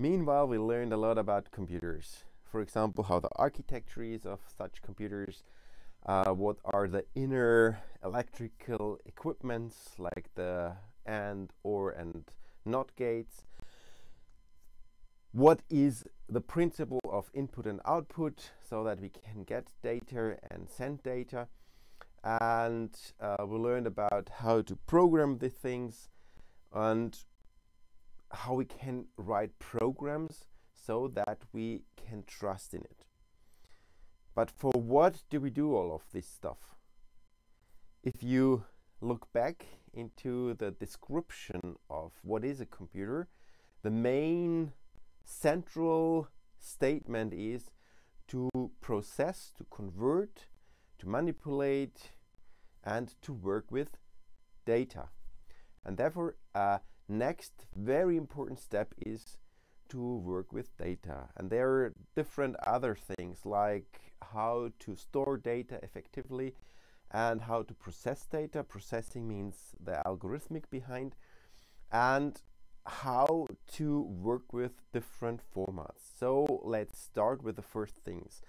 Meanwhile, we learned a lot about computers. For example, how the architecture is of such computers, what are the inner electrical equipments like the AND, OR, and NOT gates. What is the principle of input and output so that we can get data and send data. And we learned about how to program the things and how we can write programs so that we can trust in it. But for what do we do all of this stuff? If you look back into the description of what is a computer, the main central statement is to process, to convert, to manipulate, and to work with data. And therefore, next very important step is to work with data. And there are different other things like how to store data effectively and how to process data. Processing means the algorithmic behind, and how to work with different formats. So let's start with the first things.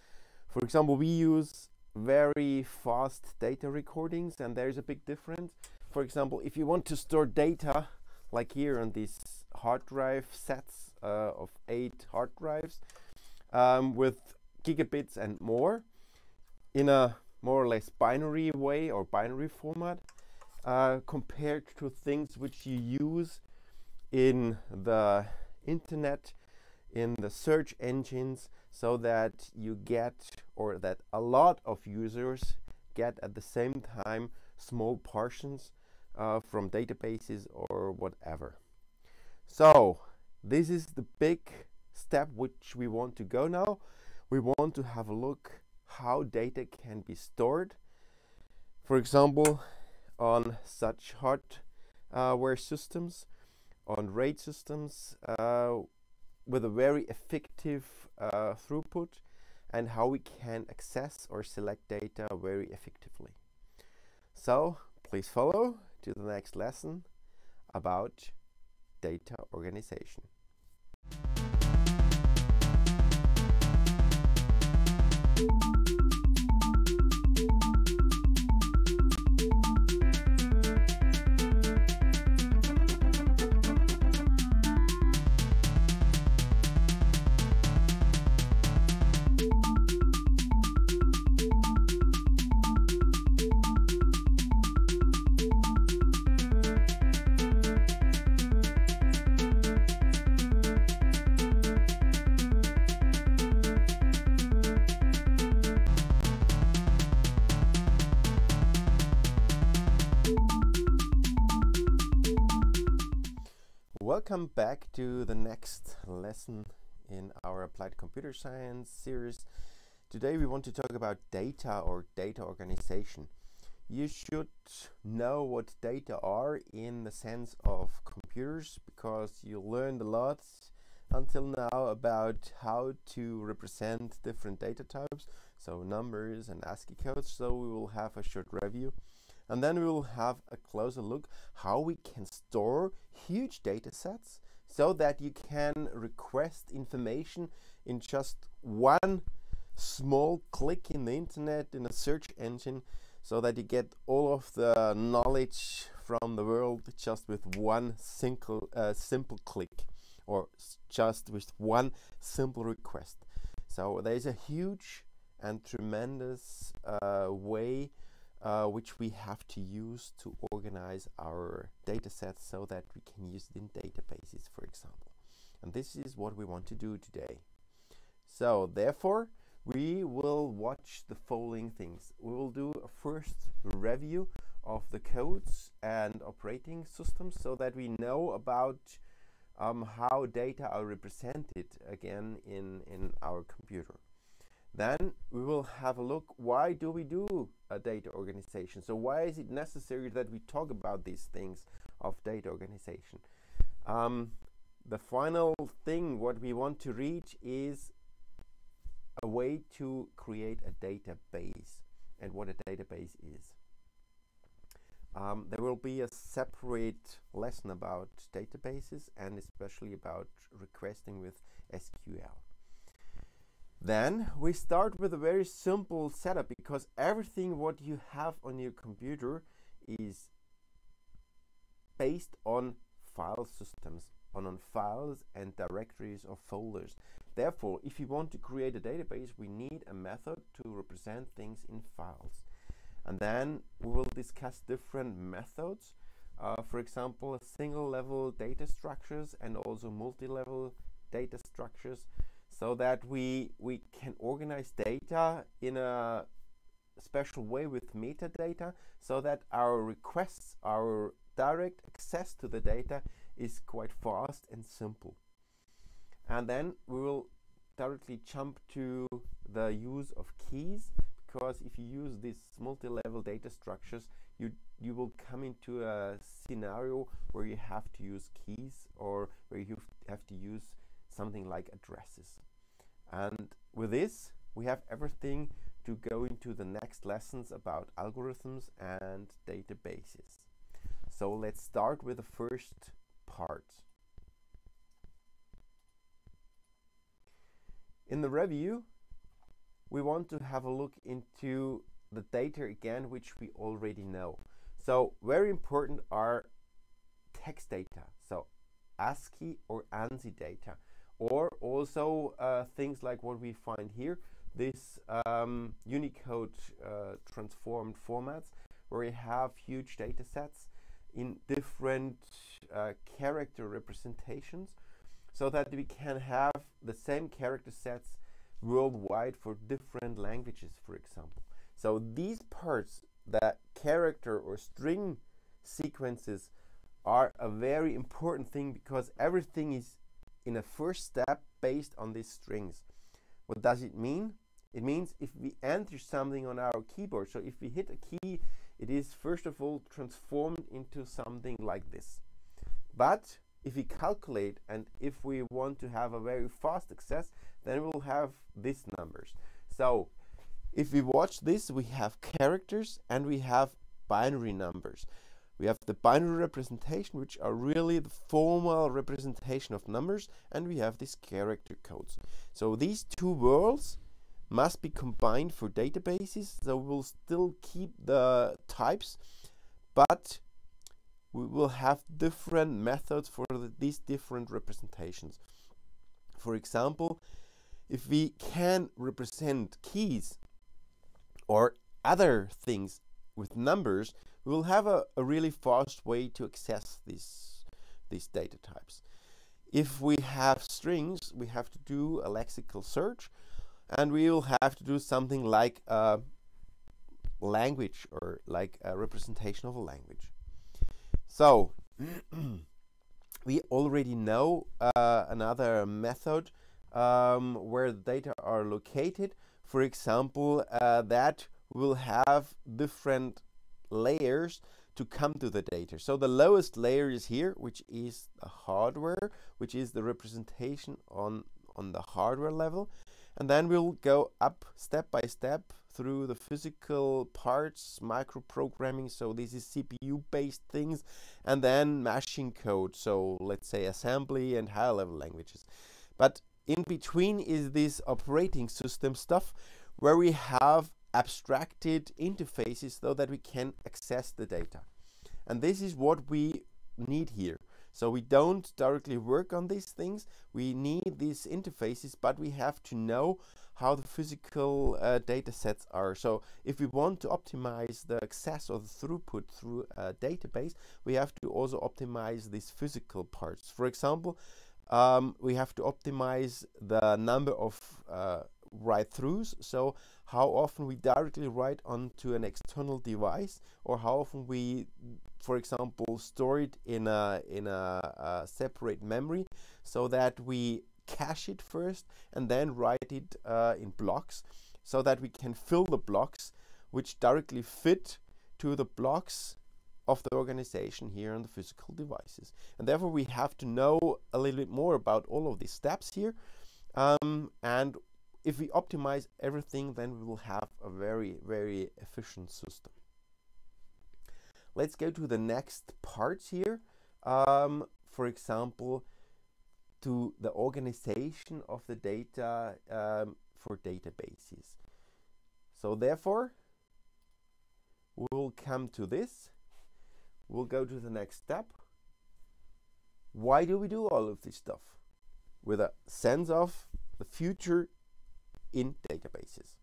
For example, we use very fast data recordings, and there's a big difference. For example, if you want to store data, like here on these hard drive sets of 8 hard drives with gigabits and more in a more or less binary way or binary format, compared to things which you use in the internet, in the search engines, so that you get, or that a lot of users get at the same time, small portions from databases or whatever. So this is the big step which we want to go now. We want to have a look how data can be stored, for example, on such hardware systems, on RAID systems, with a very effective throughput, and how we can access or select data very effectively. So please follow to the next lesson about data organization. Welcome back to the next lesson in our Applied Computer Science series. Today we want to talk about data or data organization. You should know what data are in the sense of computers, because you learned a lot until now about how to represent different data types, so numbers and ASCII codes. So we will have a short review. And then we will have a closer look how we can store huge data sets so that you can request information in just one small click in the internet, in a search engine, so that you get all of the knowledge from the world just with one simple click, or just with one simple request. So there's a huge and tremendous way which we have to use to organize our data sets so that we can use it in databases, for example. And this is what we want to do today. So therefore, we will watch the following things. We will do a first review of the codes and operating systems so that we know about how data are represented again in our computer. Then we will have a look, why do we do a data organization? So why is it necessary that we talk about these things of data organization? The final thing what we want to reach is a way to create a database and what a database is. There will be a separate lesson about databases and especially about requesting with SQL. Then we start with a very simple setup, because everything what you have on your computer is based on file systems, on files and directories or folders. Therefore, if you want to create a database, we need a method to represent things in files. And then we will discuss different methods, for example, single level data structures and also multi-level data structures, so that we can organize data in a special way with metadata, so that our requests, our direct access to the data is quite fast and simple. And then we will directly jump to the use of keys, because if you use these multi-level data structures, you will come into a scenario where you have to use keys, or where you have to use something like addresses. And with this, we have everything to go into the next lessons about algorithms and databases. So let's start with the first part. In the review, we want to have a look into the data again, which we already know. So very important are text data, so ASCII or ANSI data, or also things like what we find here, this Unicode transformed formats, where we have huge data sets in different character representations, so that we can have the same character sets worldwide for different languages, for example. So these parts, the character or string sequences, are a very important thing, because everything is in a first step based on these strings. What does it mean? It means if we enter something on our keyboard, so if we hit a key, it is first of all transformed into something like this. But if we calculate, and if we want to have a very fast access, then we'll have these numbers. So if we watch this, we have characters and we have binary numbers. We have the binary representation, which are really the formal representation of numbers, and we have these character codes. So these two worlds must be combined for databases, so we'll still keep the types, but we will have different methods for these different representations. For example, if we can represent keys or other things with numbers, we will have a really fast way to access these data types. If we have strings, we have to do a lexical search, and we will have to do something like a language, or like a representation of a language. So we already know another method where the data are located. For example, that will have different layers to come to the data. So the lowest layer is here, which is the hardware, which is the representation on the hardware level. And then we'll go up step by step through the physical parts, microprogramming, so this is CPU based things, and then machine code, so let's say assembly and higher level languages. But in between is this operating system stuff, where we have abstracted interfaces so that we can access the data. And this is what we need here. So we don't directly work on these things, we need these interfaces, but we have to know how the physical data sets are. So if we want to optimize the access or the throughput through a database, we have to also optimize these physical parts. For example, we have to optimize the number of write-throughs, so how often we directly write onto an external device, or how often we, for example, store it in a separate memory, so that we cache it first and then write it in blocks, so that we can fill the blocks which directly fit to the blocks of the organization here on the physical devices. And therefore we have to know a little bit more about all of these steps here, and if we optimize everything, then we will have a very, very efficient system. let's go to the next parts here. For example, to the organization of the data for databases. So therefore, we'll come to this. We'll go to the next step. Why do we do all of this stuff? With a sense of the future in databases.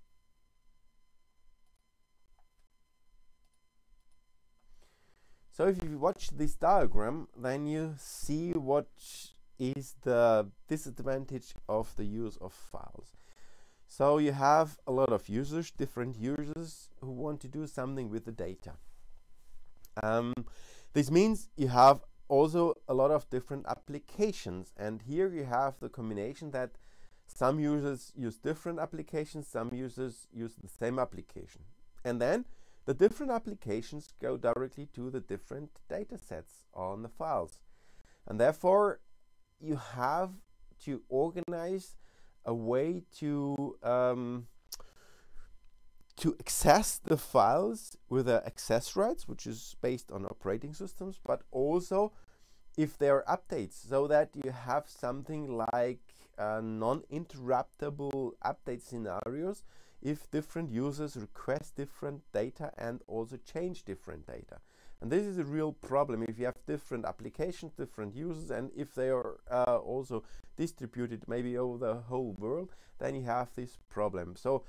So if you watch this diagram, then you see what is the disadvantage of the use of files. So you have a lot of users, different users who want to do something with the data. This means you have also a lot of different applications, and here you have the combination that some users use different applications, some users use the same application, and then the different applications go directly to the different data sets on the files, and therefore you have to organize a way to access the files with access rights, which is based on operating systems, but also if there are updates, so that you have something like non-interruptible update scenarios if different users request different data and also change different data. And this is a real problem if you have different applications, different users, and if they are also distributed maybe over the whole world, then you have this problem. So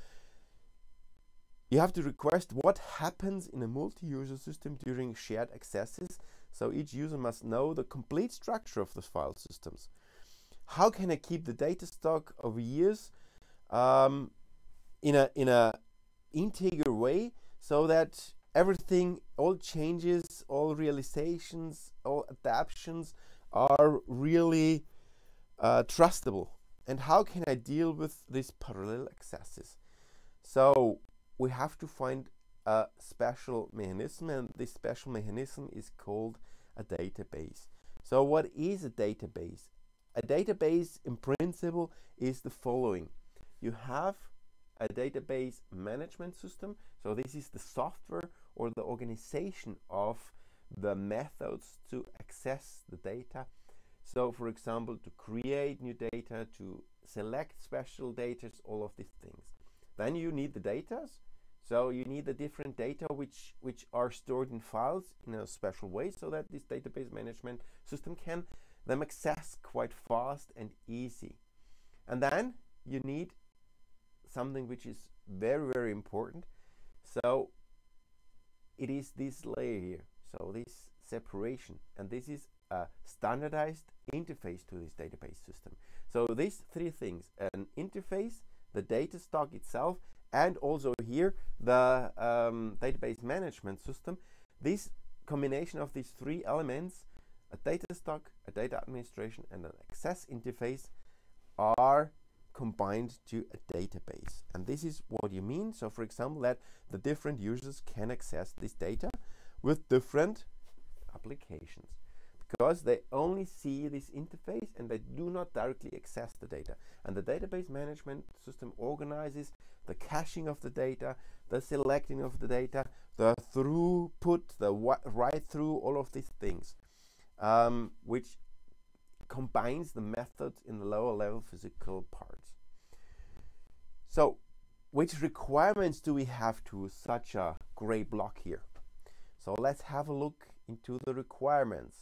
you have to request what happens in a multi-user system during shared accesses. So each user must know the complete structure of the file systems. How can I keep the data stock over years in a integer way, so that everything, all changes, all realizations, all adaptations are really trustable? And how can I deal with these parallel accesses? So we have to find a special mechanism, and this special mechanism is called a database. So what is a database? A database in principle is the following. You have a database management system. So this is the software or the organization of the methods to access the data. So for example, to create new data, to select special data, all of these things. Then you need the data. So you need the different data which are stored in files in a special way, so that this database management system can them access quite fast and easy. And then you need something which is very, very important. So it is this layer here, so this separation, and this is a standardized interface to this database system. So these three things: an interface, the data stock itself, and also here the database management system. This combination of these three elements, a data stock, a data administration, and an access interface, are combined to a database. And this is what you mean. So for example, that the different users can access this data with different applications, because they only see this interface and they do not directly access the data. And the database management system organizes the caching of the data, the selecting of the data, the throughput, the write through, all of these things, which combines the methods in the lower level physical parts. So which requirements do we have to such a gray block here? So let's have a look into the requirements.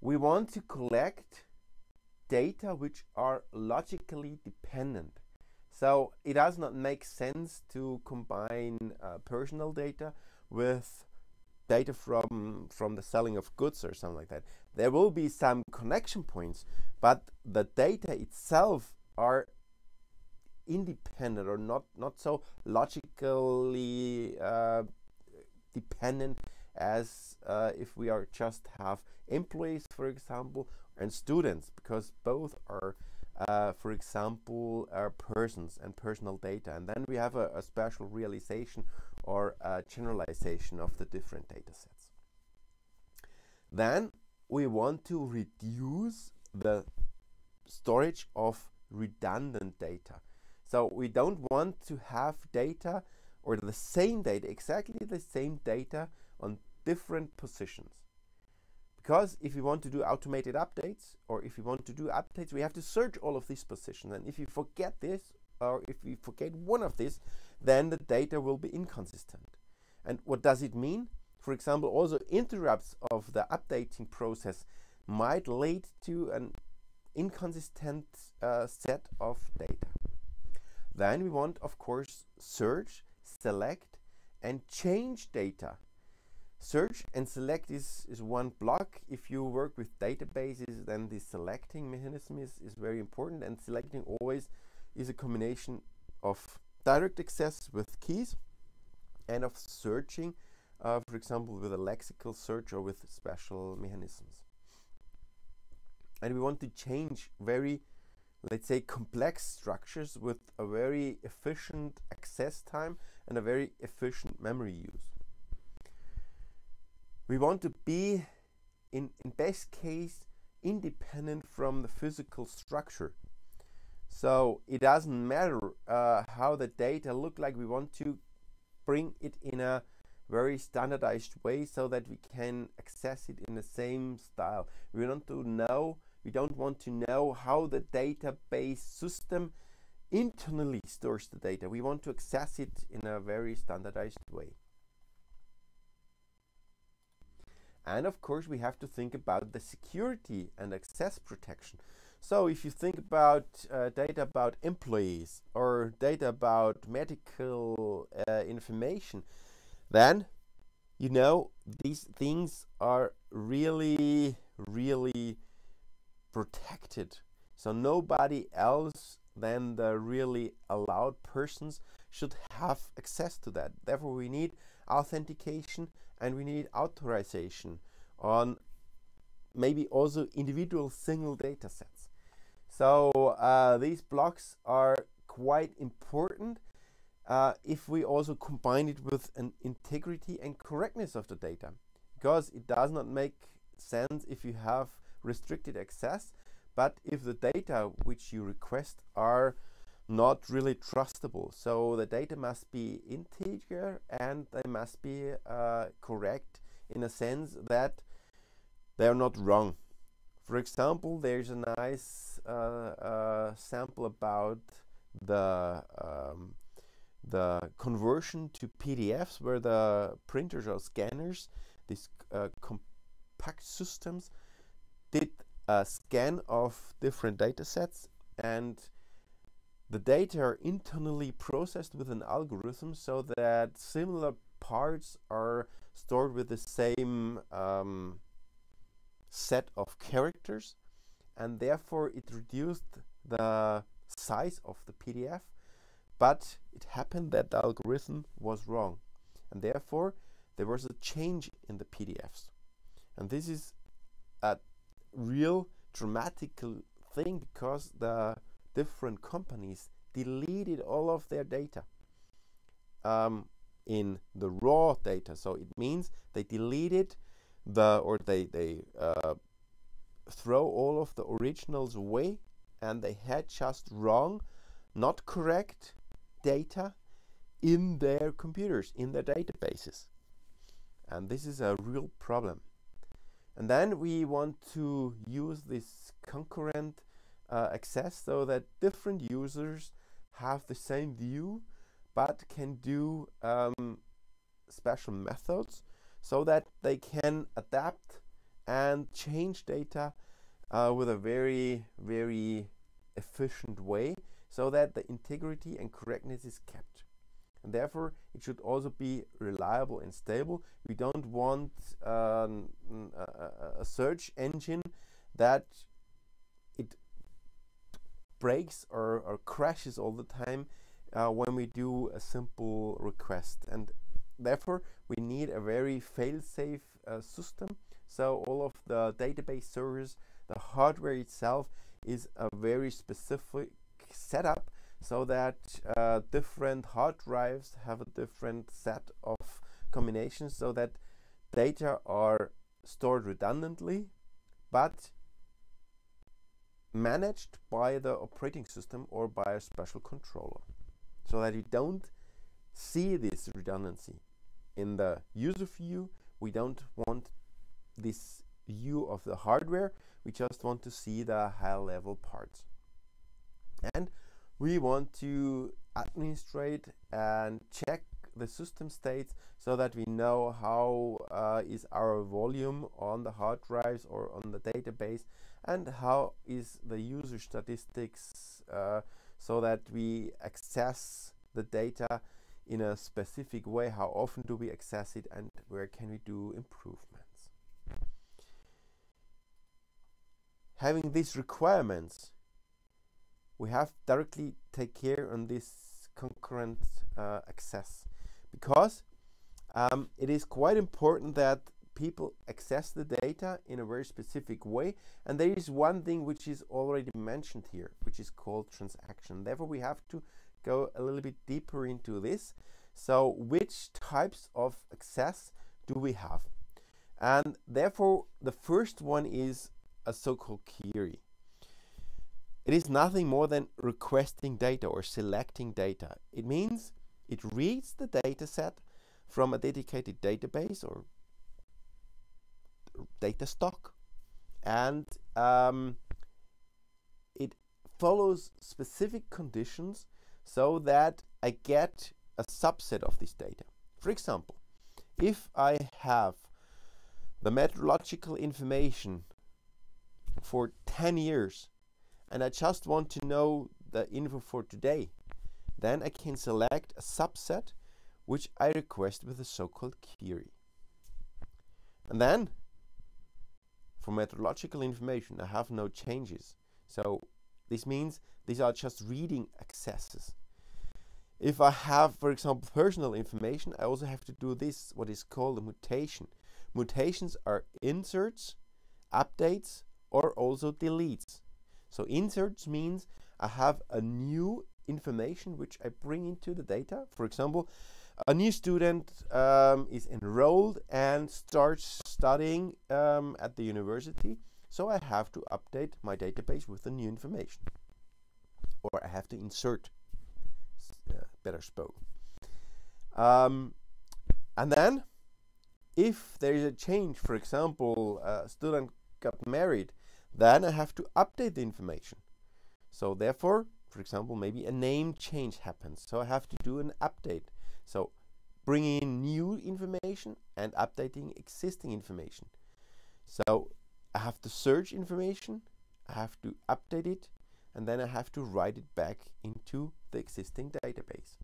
We want to collect data which are logically dependent. So it does not make sense to combine personal data with data from the selling of goods or something like that. There will be some connection points, but the data itself are independent or not so logically dependent as if we are just have employees, for example, and students, because both are for example, persons and personal data. And then we have a special realization or generalization of the different data sets. Then we want to reduce the storage of redundant data. So we don't want to have data or the same data, exactly the same data on different positions. Because if we want to do automated updates, or if we want to do updates, we have to search all of these positions. And if you forget this, or if we forget one of these, then the data will be inconsistent. And what does it mean? For example, also interrupts of the updating process might lead to an inconsistent set of data. Then we want, of course, search, select, and change data. Search and select is one block. If you work with databases, then the selecting mechanism is very important, and selecting always is a combination of direct access with keys and of searching, for example, with a lexical search or with special mechanisms. And we want to change very, let's say, complex structures with a very efficient access time and a very efficient memory use. We want to be, in best case, independent from the physical structure. So it doesn't matter how the data look like. We want to bring it in a very standardized way so that we can access it in the same style. We don't want to know how the database system internally stores the data. We want to access it in a very standardized way. And of course, we have to think about the security and access protection. So if you think about data about employees or data about medical information, then you know these things are really, really protected. So nobody else than the really allowed persons should have access to that. Therefore, we need authentication and we need authorization on maybe also individual single data sets. So these blocks are quite important if we also combine it with an integrity and correctness of the data, because it does not make sense if you have restricted access, but if the data which you request are not really trustable. So the data must be integer and they must be correct in a sense that they are not wrong. For example, there's a nice sample about the conversion to PDFs, where the printers or scanners, these compact systems, did a scan of different data sets, and the data are internally processed with an algorithm so that similar parts are stored with the same set of characters, and therefore it reduced the size of the PDF, but it happened that the algorithm was wrong, and therefore there was a change in the PDFs. And this is a real dramatic thing, because the different companies deleted all of their data in the raw data. So it means they deleted they throw all of the originals away, and they had just wrong, not correct data in their computers, in their databases. And this is a real problem. And then we want to use this concurrent access so that different users have the same view but can do special methods so that they can adapt and change data with a very, very efficient way, so that the integrity and correctness is kept. And therefore, it should also be reliable and stable. We don't want a search engine that it breaks or crashes all the time when we do a simple request. And therefore, we need a very fail-safe system. So all of the database servers, the hardware itself, is a very specific setup, so that different hard drives have a different set of combinations, so that data are stored redundantly but managed by the operating system or by a special controller, so that you don't see these this redundancy. In the user view, we don't want this view of the hardware, we just want to see the high-level parts. And we want to administrate and check the system states so that we know how is our volume on the hard drives or on the database, and how is the user statistics, so that we access the data in a specific way. How often do we access it, and where can we do improvements? Having these requirements, we have directly take care on this concurrent access, because it is quite important that people access the data in a very specific way. And there is one thing which is already mentioned here, which is called transaction. Therefore, we have to go a little bit deeper into this. So which types of access do we have? And therefore, the first one is a so-called query. It is nothing more than requesting data or selecting data. It means it reads the data set from a dedicated database or data stock, and it follows specific conditions so that I get a subset of this data. For example, if I have the meteorological information for 10 years and I just want to know the info for today, then I can select a subset which I request with a so-called query. And then for meteorological information, I have no changes. So this means these are just reading accesses. If I have, for example, personal information, I also have to do this, what is called a mutation. Mutations are inserts, updates, or also deletes. So inserts means I have a new information which I bring into the data. For example, a new student is enrolled and starts studying at the university. So I have to update my database with the new information. Or I have to insert, better spoken. And then, if there is a change, for example, a student got married, then I have to update the information. So therefore, for example, maybe a name change happens. So I have to do an update. So bringing in new information and updating existing information. So I have to search information, I have to update it, and then I have to write it back into the existing database.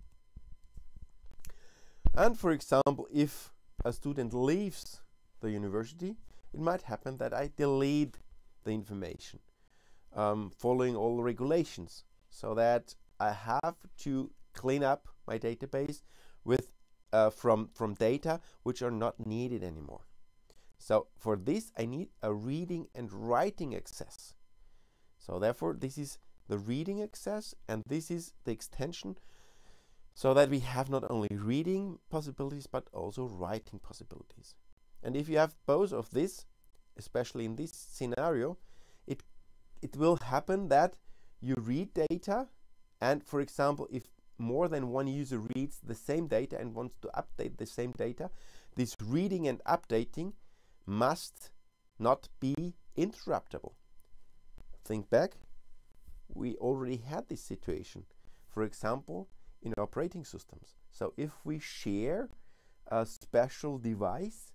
And for example, if a student leaves the university, it might happen that I delete the information following all the regulations, so that I have to clean up my database with from data which are not needed anymore. So for this I need a reading and writing access. So therefore this is the reading access, and this is the extension, so that we have not only reading possibilities but also writing possibilities. And if you have both of this, especially in this scenario, it will happen that you read data, and for example, if more than one user reads the same data and wants to update the same data, this reading and updating must not be interruptible. Think back, we already had this situation, for example, in operating systems. So if we share a special device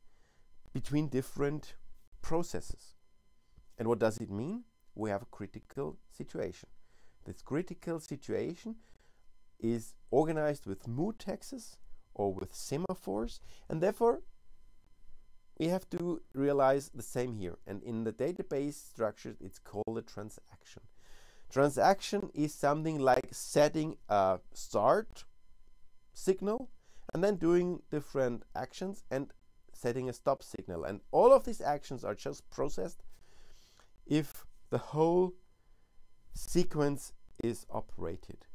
between different processes, and what does it mean? We have a critical situation. This critical situation is organized with mutexes or with semaphores, and therefore we have to realize the same here. And in the database structures, it's called a transaction. Transaction is something like setting a start signal and then doing different actions and setting a stop signal. And all of these actions are just processed if the whole sequence is operated.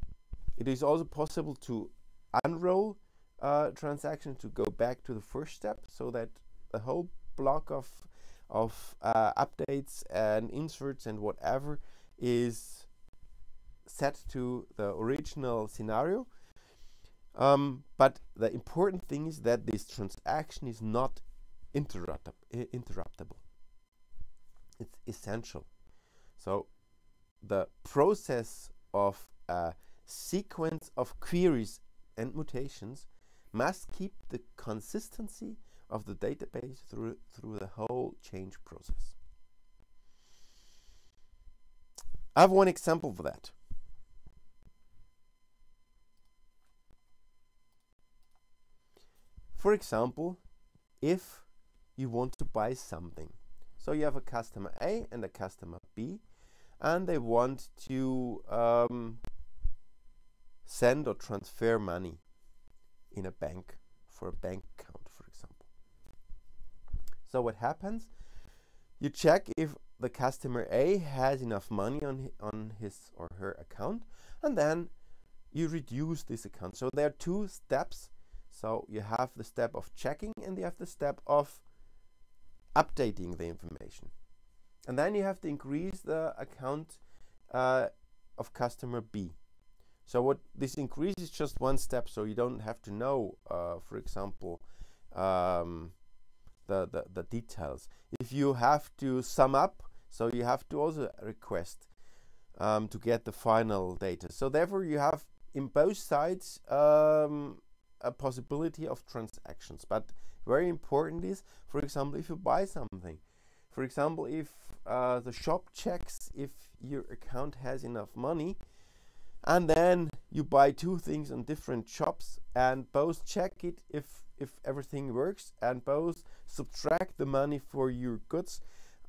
It is also possible to unroll a transaction, to go back to the first step, so that the whole block of updates and inserts and whatever is set to the original scenario. But the important thing is that this transaction is not interruptible. It's essential. So the process of a sequence of queries and mutations must keep the consistency of the database through the whole change process. I have one example for that. For example, if you want to buy something, so you have a customer A and a customer B, and they want to send or transfer money in a bank for a bank account, for example. So what happens? You check if the customer A has enough money on his or her account, and then you reduce this account. So there are two steps. So you have the step of checking and you have the step of updating the information. And then you have to increase the account of customer B. So what this increase is just one step, so you don't have to know, for example, the details. If you have to sum up, so you have to also request to get the final data. So therefore you have in both sides a possibility of transactions. But very important is, for example, if you buy something, for example, if the shop checks if your account has enough money, and then you buy two things on different shops and both check it if everything works, and both subtract the money for your goods,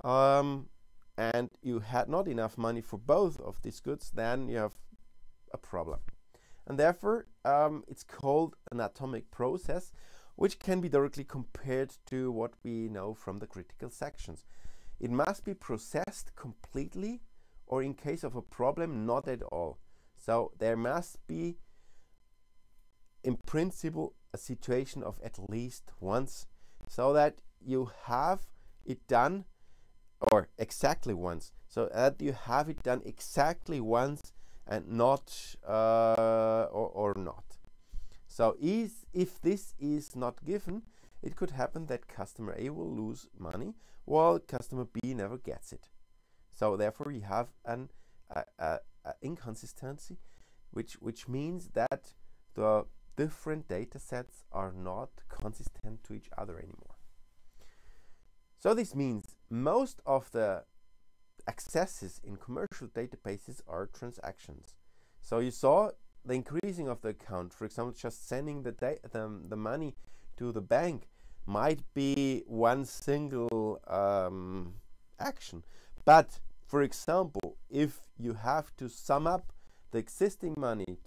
and you had not enough money for both of these goods, then you have a problem. And therefore it's called an atomic process, which can be directly compared to what we know from the critical sections. It must be processed completely, or in case of a problem, not at all. So there must be, in principle, a situation of at least once, so that you have it done, or exactly once, so that you have it done exactly once and not or not. So if this is not given, it could happen that customer A will lose money while customer B never gets it. So therefore you have an inconsistency, which means that the different data sets are not consistent to each other anymore. So this means most of the accesses in commercial databases are transactions. So you saw the increasing of the account, for example, just sending the money to the bank might be one single action. But for example, if you have to sum up the existing money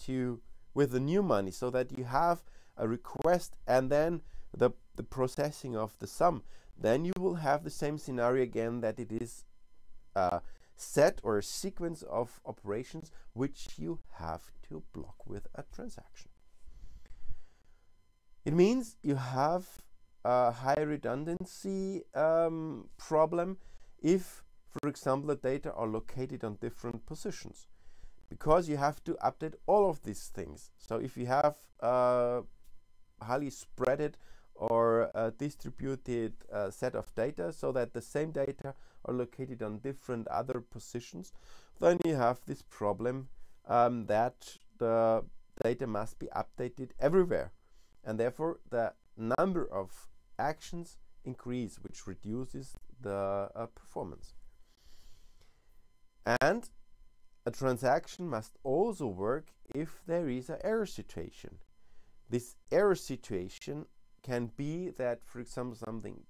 with the new money, so that you have a request and then the processing of the sum, then you will have the same scenario again, that it is a set or a sequence of operations which you have to block with a transaction. It means you have a high redundancy problem if, for example, the data are located on different positions, because you have to update all of these things. So if you have highly spreaded or distributed set of data, so that the same data are located on different other positions, then you have this problem that the data must be updated everywhere, and therefore the number of actions increase, which reduces the performance. And a transaction must also work if there is an error situation. This error situation can be that, for example, something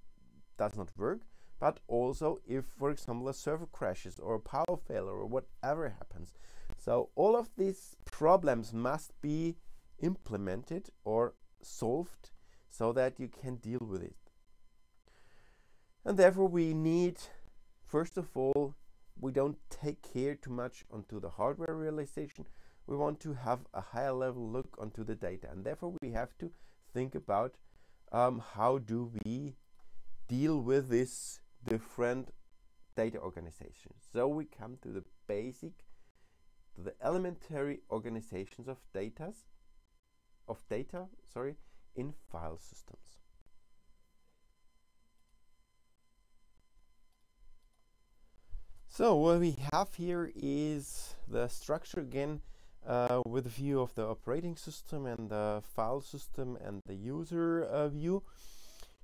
does not work, but also if, for example, a server crashes or a power failure or whatever happens. So all of these problems must be implemented or solved so that you can deal with it. And therefore we need, first of all, we don't take care too much onto the hardware realization. We want to have a higher level look onto the data, and therefore we have to think about how do we deal with this different data organizations. So we come to the basic, to the elementary organizations of data of data, sorry, in file systems. So what we have here is the structure again, with a view of the operating system and the file system and the user view.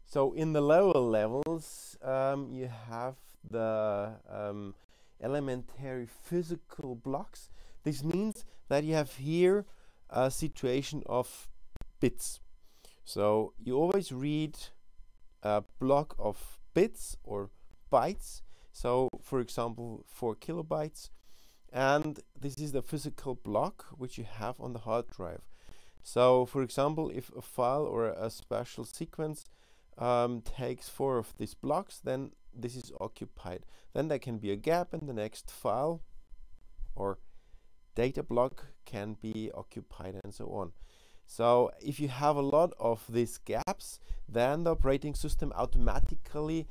So in the lower levels, you have the elementary physical blocks. This means that you have here a situation of bits. So you always read a block of bits or bytes. So for example, 4 kilobytes. And this is the physical block which you have on the hard drive. So for example, if a file or a special sequence takes 4 of these blocks, then this is occupied. Then there can be a gap and the next file or data block can be occupied and so on. So if you have a lot of these gaps, then the operating system automatically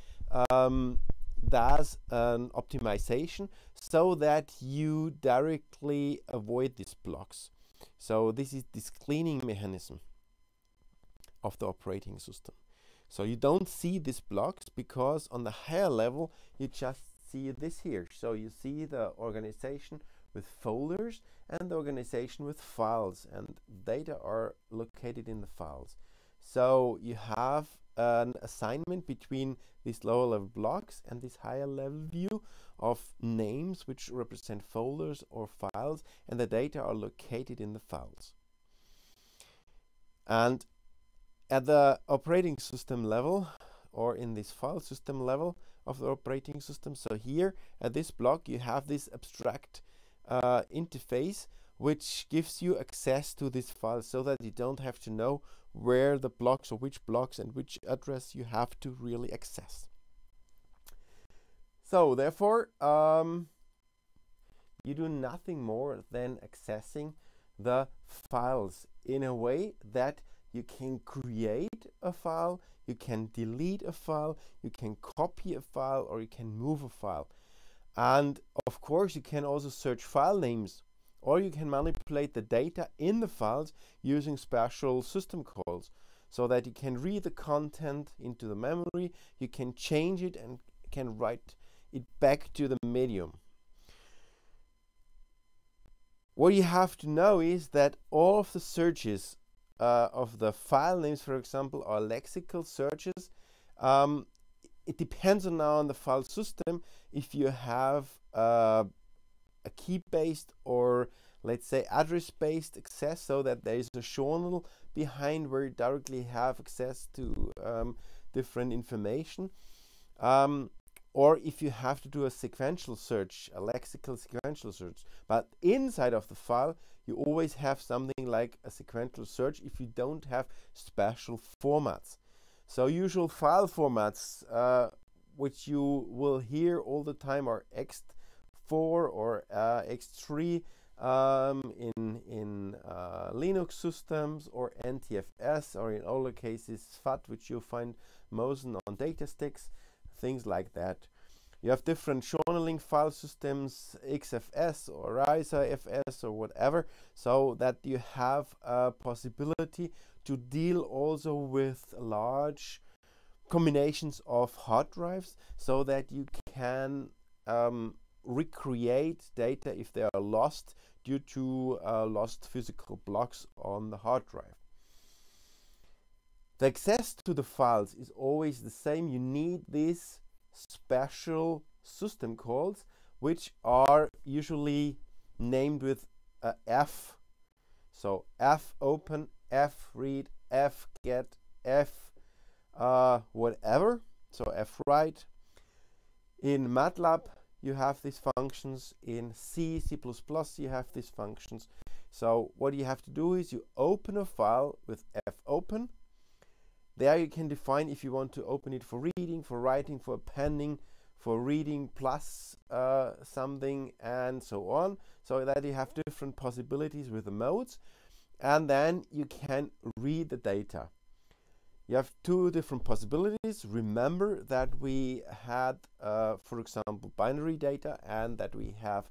does an optimization so that you directly avoid these blocks. So this is this cleaning mechanism of the operating system. So you don't see these blocks because on the higher level you just see this here. So you see the organization with folders and the organization with files, and data are located in the files. So you have an assignment between these lower level blocks and this higher level view of names which represent folders or files, and the data are located in the files. And at the operating system level, or in this file system level of the operating system, so here at this block you have this abstract interface which gives you access to this file so that you don't have to know where the blocks or which blocks and which address you have to really access. So therefore you do nothing more than accessing the files in a way that you can create a file, you can delete a file, you can copy a file, or you can move a file. And of course you can also search file names, or you can manipulate the data in the files using special system calls so that you can read the content into the memory, you can change it and can write it back to the medium. What you have to know is that all of the searches of the file names, for example, are lexical searches. It depends on the file system. If you have a key-based or let's say address-based access, so that there is a journal behind where you directly have access to different information, or if you have to do a sequential search, a lexical sequential search, but inside of the file you always have something like a sequential search if you don't have special formats. So usual file formats which you will hear all the time are ext4 or ext3 in Linux systems, or NTFS, or in other cases FAT, which you'll find most on data sticks, things like that. You have different journaling file systems, XFS or RISA-FS or whatever, so that you have a possibility to deal also with large combinations of hard drives, so that you can recreate data if they are lost due to lost physical blocks on the hard drive. The access to the files is always the same. You need these special system calls, which are usually named with a F. So F open, F read, F get, F whatever. So F write. In MATLAB you have these functions. In C, C++ you have these functions. So what you have to do is you open a file with F open. There you can define if you want to open it for reading, for writing, for appending, for reading plus something, and so on. So that you have different possibilities with the modes, and then you can read the data. You have two different possibilities. Remember that we had, for example, binary data, and that we have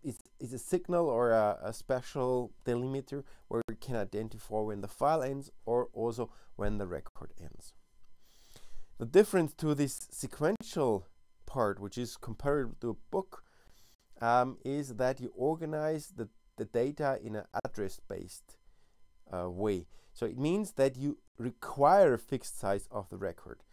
is a signal or a special delimiter where we can identify when the file ends or also when the record ends. The difference to this sequential part, which is comparable to a book, is that you organize the data in an address-based way. So it means that you require a fixed size of the record.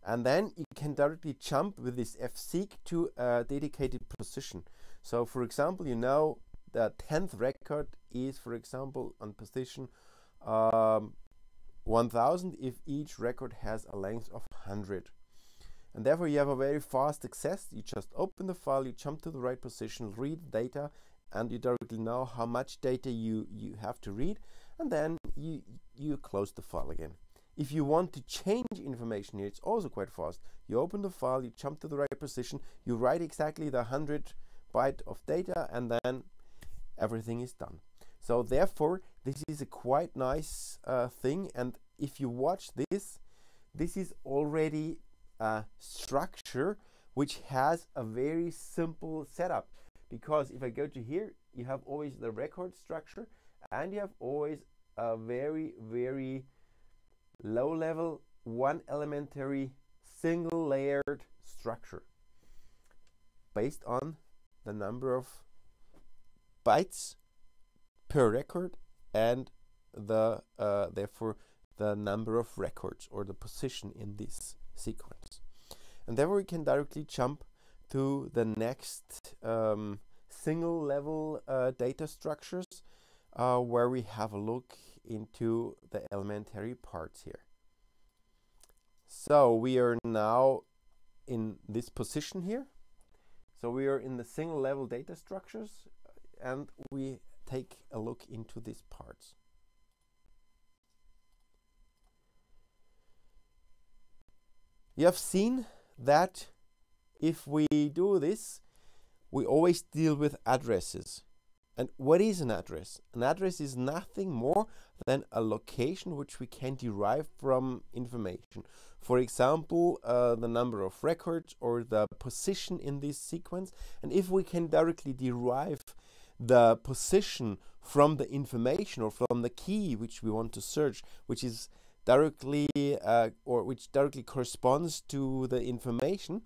And then you can directly jump with this fseek to a dedicated position. So for example, you know the 10th record is, for example, on position 1000 if each record has a length of 100. And therefore you have a very fast access. You just open the file, you jump to the right position, read the data, and you directly know how much data you have to read, and then you close the file again. If you want to change information here, it's also quite fast. You open the file, you jump to the right position, you write exactly the 100 byte of data, and then everything is done. So therefore, this is a quite nice thing. And if you watch this, this is already a structure which has a very simple setup. Because if I go to here, you have always the record structure, and you have always a very, very low level, one elementary, single layered structure based on the number of bytes per record and the therefore the number of records or the position in this sequence. And therefore we can directly jump to the next single level data structures where we have a look into the elementary parts here. So we are now in this position here. So we are in the single level data structures, and we take a look into these parts. You have seen that if we do this, we always deal with addresses. And what is an address? An address is nothing more than a location which we can derive from information. For example, the number of records or the position in this sequence. And if we can directly derive the position from the information or from the key which we want to search, which is directly or which directly corresponds to the information,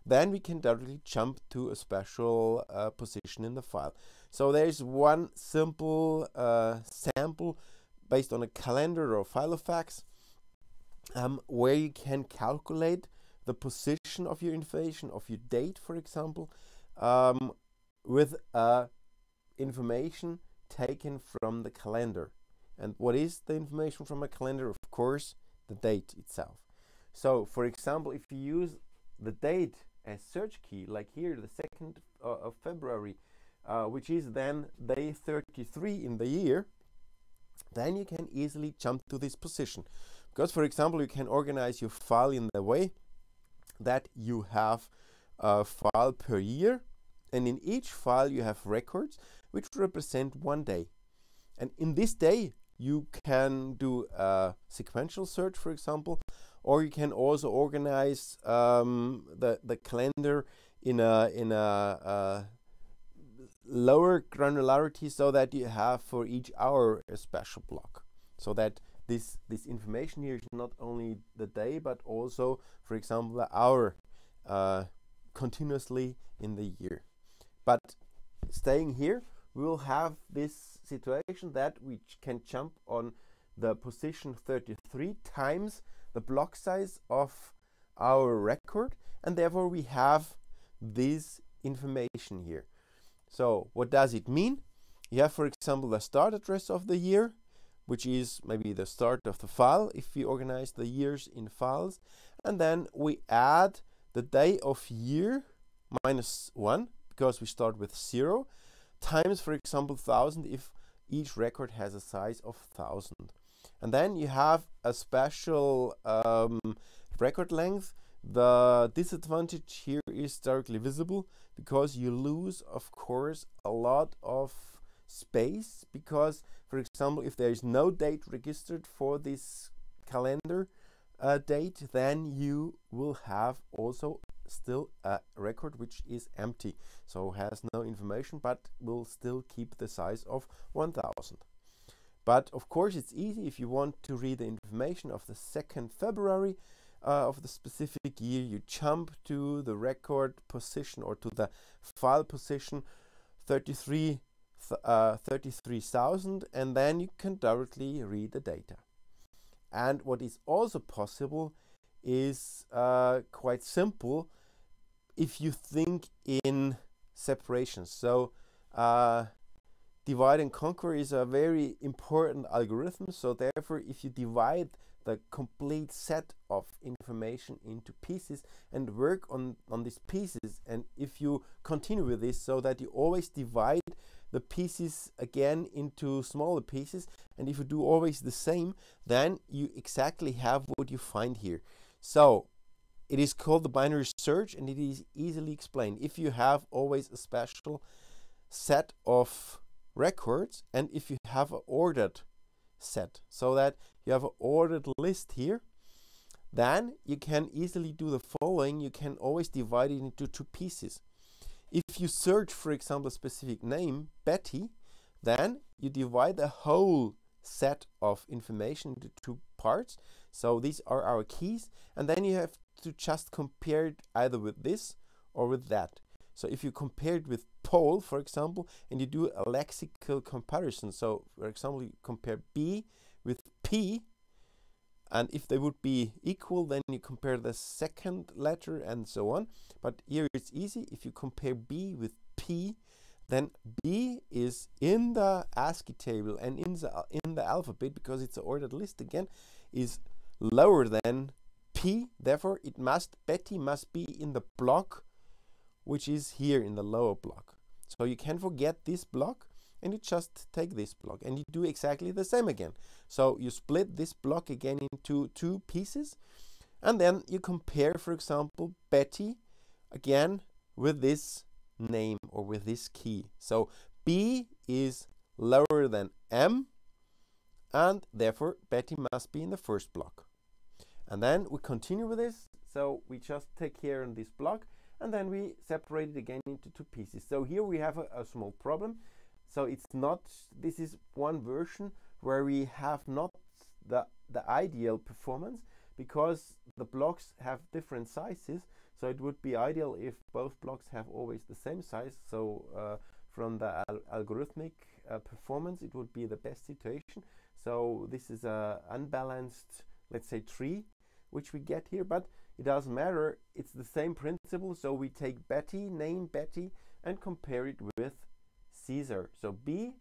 then we can directly jump to a special position in the file. So there is one simple sample based on a calendar or file of facts where you can calculate the position of your information, of your date, for example, with information taken from the calendar. And what is the information from a calendar? Of course, the date itself. So, for example, if you use the date as search key, like here, the 2nd of February, which is then day 33 in the year, then you can easily jump to this position. Because, for example, you can organize your file in the way that you have a file per year, and in each file you have records which represent one day. And in this day, you can do a sequential search, for example, or you can also organize the calendar in a lower granularity, so that you have for each hour a special block, so that this information here is not only the day but also, for example, the hour continuously in the year. But staying here, we will have this situation that we can jump on the position 33 times the block size of our record, and therefore we have this information here. So what does it mean? You have, for example, the start address of the year, which is maybe the start of the file if we organize the years in files, and then we add the day of year minus 1 because we start with 0 times, for example, 1000 if each record has a size of 1000. And then you have a special record length. The disadvantage here is directly visible because you lose, of course, a lot of space, because, for example, if there is no date registered for this calendar date, then you will have also still a record which is empty, so has no information, but will still keep the size of 1000. But of course it's easy. If you want to read the information of the 2nd February of the specific year, you jump to the record position or to the file position 33,000, and then you can directly read the data. And what is also possible is quite simple if you think in separations. So divide and conquer is a very important algorithm. So therefore, if you divide the complete set of information into pieces and work on these pieces, and if you continue with this so that you always divide the pieces again into smaller pieces, and if you do always the same, then you exactly have what you find here. So it is called the binary search, and it is easily explained. If you have always a special set of records, and if you have an ordered set, so that you have an ordered list here, then you can easily do the following. You can always divide it into 2 pieces. If you search, for example, a specific name, Betty, then you divide the whole set of information into 2 parts. So these are our keys, and then you have to just compare it either with this or with that. So if you compare it with Paul, for example, and you do a lexical comparison, so for example, you compare B with P, and if they would be equal, then you compare the 2nd letter and so on. But here it's easy. If you compare B with P, then B is in the ASCII table and in the alphabet, because it's an ordered list again, is lower than P. Therefore, Betty must be in the block which is here in the lower block. So you can forget this block, and you just take this block and you do exactly the same again. So you split this block again into 2 pieces, and then you compare, for example, Betty again with this name or with this key. So B is lower than M, and therefore Betty must be in the first block. And then we continue with this. So we just take here in this block, and then we separate it again into 2 pieces. So here we have a small problem. So it's not, this is one version where we have not the ideal performance, because the blocks have different sizes. So it would be ideal if both blocks have always the same size. So from the algorithmic performance, it would be the best situation. So this is a unbalanced, let's say, tree which we get here, but it doesn't matter. It's the same principle. So we take Betty, name Betty, and compare it with Caesar. So B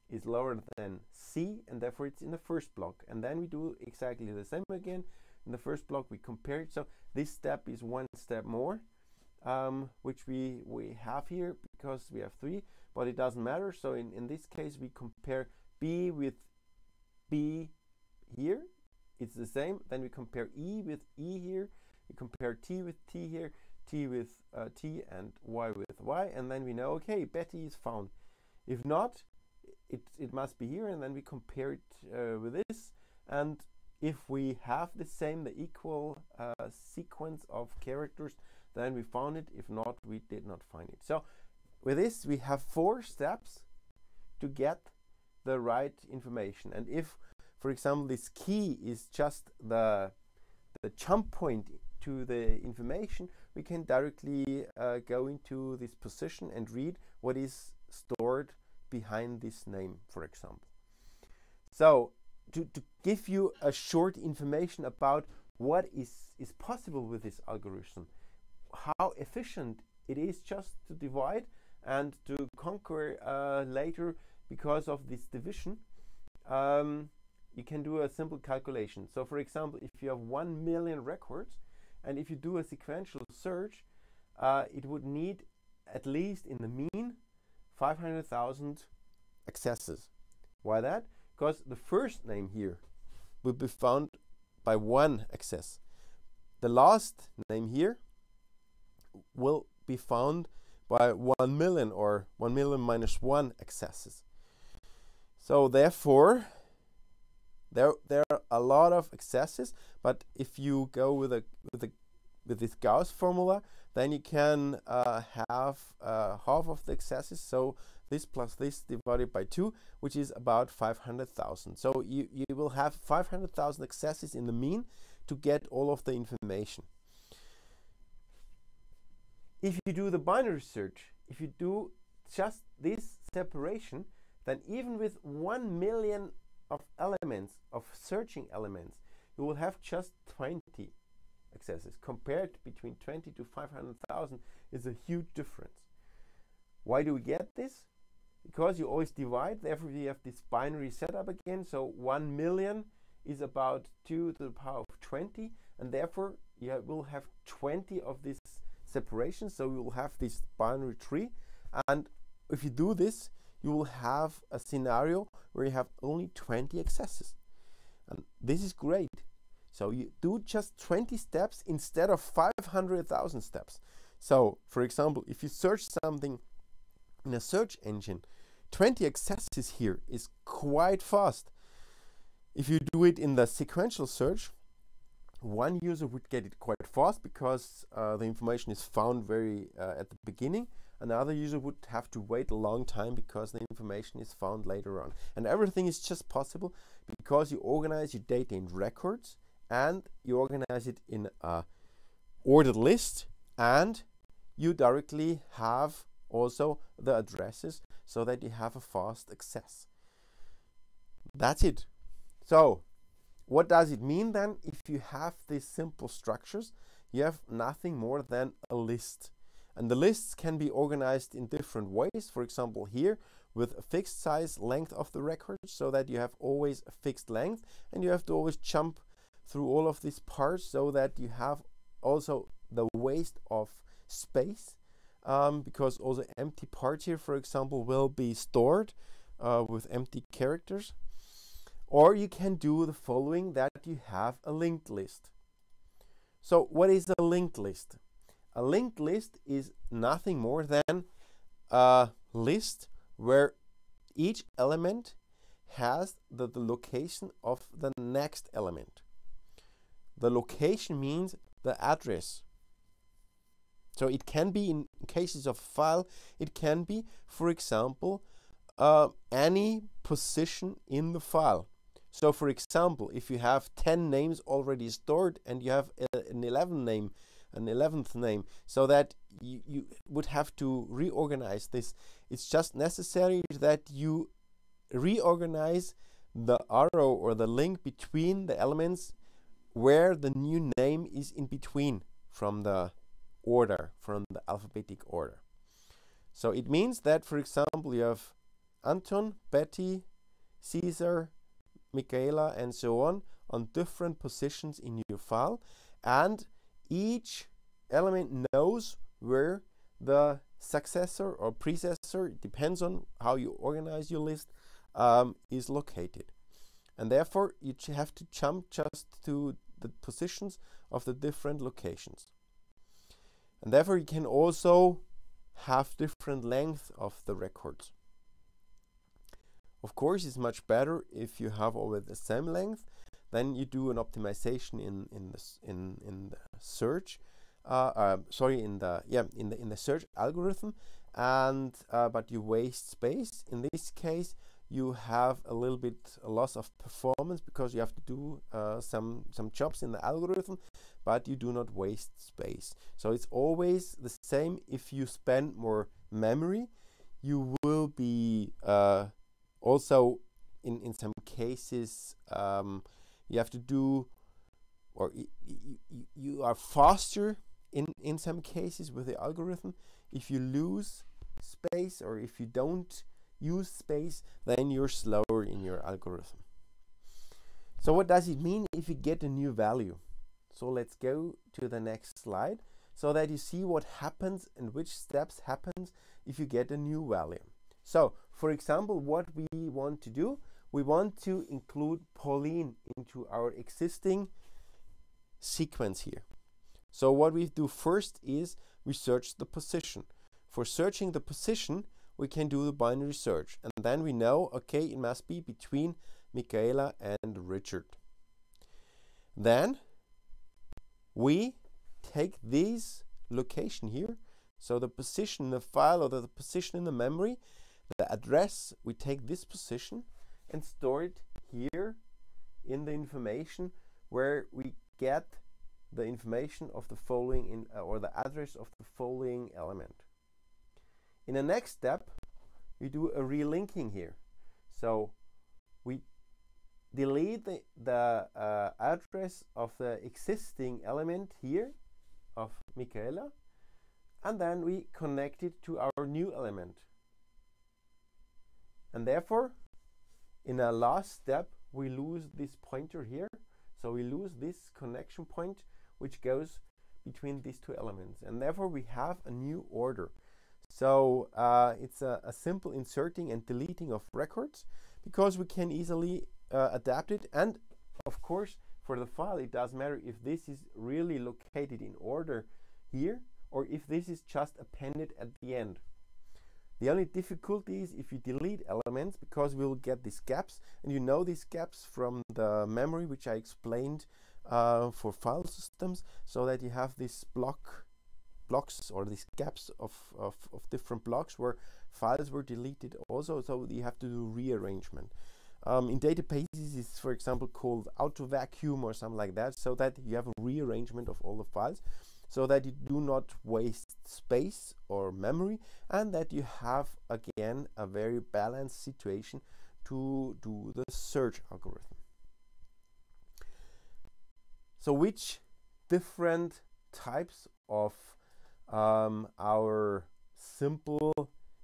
is lower than C, and therefore it's in the first block. And then we do exactly the same again. In the first block we compare it. So this step is one step more, which we have here because we have 3, but it doesn't matter. So in this case we compare B with B here. It's the same. Then we compare E with E here. We compare T with T here, T with T, and Y with Y, and then we know, okay, Betty is found. If not, it must be here, and then we compare it with this, and if we have the equal sequence of characters, then we found it. If not, we did not find it. So with this we have 4 steps to get the right information. And if, for example, this key is just the jump point to the information, we can directly go into this position and read what is stored behind this name, for example. So to give you a short information about what is possible with this algorithm, how efficient it is just to divide and to conquer later because of this division, you can do a simple calculation. So for example, if you have 1 million records, and if you do a sequential search, it would need at least in the mean 500,000 accesses. Why that? Because the first name here will be found by 1 access. The last name here will be found by 1 million or 1 million minus 1 accesses. So therefore, there are a lot of accesses, but if you go with this Gauss formula, then you can have half of the accesses, so this plus this divided by 2, which is about 500,000. So you will have 500,000 accesses in the mean to get all of the information. If you do the binary search, if you do just this separation, then even with 1 million of elements, of searching elements, you will have just 20 accesses. Compared between 20 to 500,000 is a huge difference. Why do we get this? Because you always divide, therefore you have this binary setup again, so 1 million is about 2 to the power of 20, and therefore you will have 20 of these separations, so you will have this binary tree. And if you do this, you will have a scenario where you have only 20 accesses, and this is great. So you do just 20 steps instead of 500,000 steps. So for example, if you search something in a search engine, 20 accesses here is quite fast. If you do it in the sequential search, one user would get it quite fast because the information is found very at the beginning. Another user would have to wait a long time because the information is found later on. And everything is just possible because you organize your data in records, and you organize it in a ordered list, and you directly have also the addresses so that you have a fast access. That's it. So what does it mean then? If you have these simple structures, you have nothing more than a list. And the lists can be organized in different ways. For example, here with a fixed size length of the record, so that you have always a fixed length, and you have to always jump through all of these parts so that you have also the waste of space, because also empty parts here, for example, will be stored with empty characters. Or you can do the following, that you have a linked list. So what is a linked list? A linked list is nothing more than a list where each element has the location of the next element. The location means the address. So it can be, in cases of file, it can be, for example, any position in the file. So for example, if you have 10 names already stored and you have an 11th name, so that you would have to reorganize this, it's just necessary that you reorganize the arrow or the link between the elements where the new name is in between from the order, from the alphabetic order. So it means that, for example, you have Anton, Betty, Caesar, Michaela, and so on different positions in your file, and each element knows where the successor or predecessor, it depends on how you organize your list, is located. And therefore you have to jump just to the positions of the different locations. And therefore you can also have different length of the records. Of course, it's much better if you have always the same length. Then you do an optimization in the search, in the search algorithm, and but you waste space. In this case, you have a little bit a loss of performance because you have to do some jobs in the algorithm, but you do not waste space. So it's always the same. If you spend more memory, you will be also in some cases you have to do, or you are faster in some cases with the algorithm. If you lose space or if you don't use space, then you're slower in your algorithm. So what does it mean if you get a new value? So let's go to the next slide so that you see what happens and which steps happens if you get a new value. So for example, what we want to do, we want to include Pauline into our existing sequence here. So what we do first is we search the position. For searching the position, we can do the binary search, and then we know, okay, it must be between Michaela and Richard. Then we take this location here, so the position in the file or the position in the memory, the address, we take this position and store it here in the information where we get the information of the following or the address of the following element. In the next step, we do a relinking here. So we delete the address of the existing element here of Michaela, and then we connect it to our new element. And therefore, in the last step, we lose this pointer here. So we lose this connection point which goes between these two elements. And therefore, we have a new order. So it's a simple inserting and deleting of records, because we can easily adapt it. And of course, for the file, it doesn't matter if this is really located in order here or if this is just appended at the end. The only difficulty is if you delete elements, because we'll get these gaps, and you know these gaps from the memory which I explained for file systems, so that you have these blocks or these gaps of different blocks where files were deleted also, so you have to do rearrangement. In databases, it's for example called auto vacuum or something like that, so that you have a rearrangement of all the files, so that you do not waste space or memory, and that you have again a very balanced situation to do the search algorithm. So which different types of our simple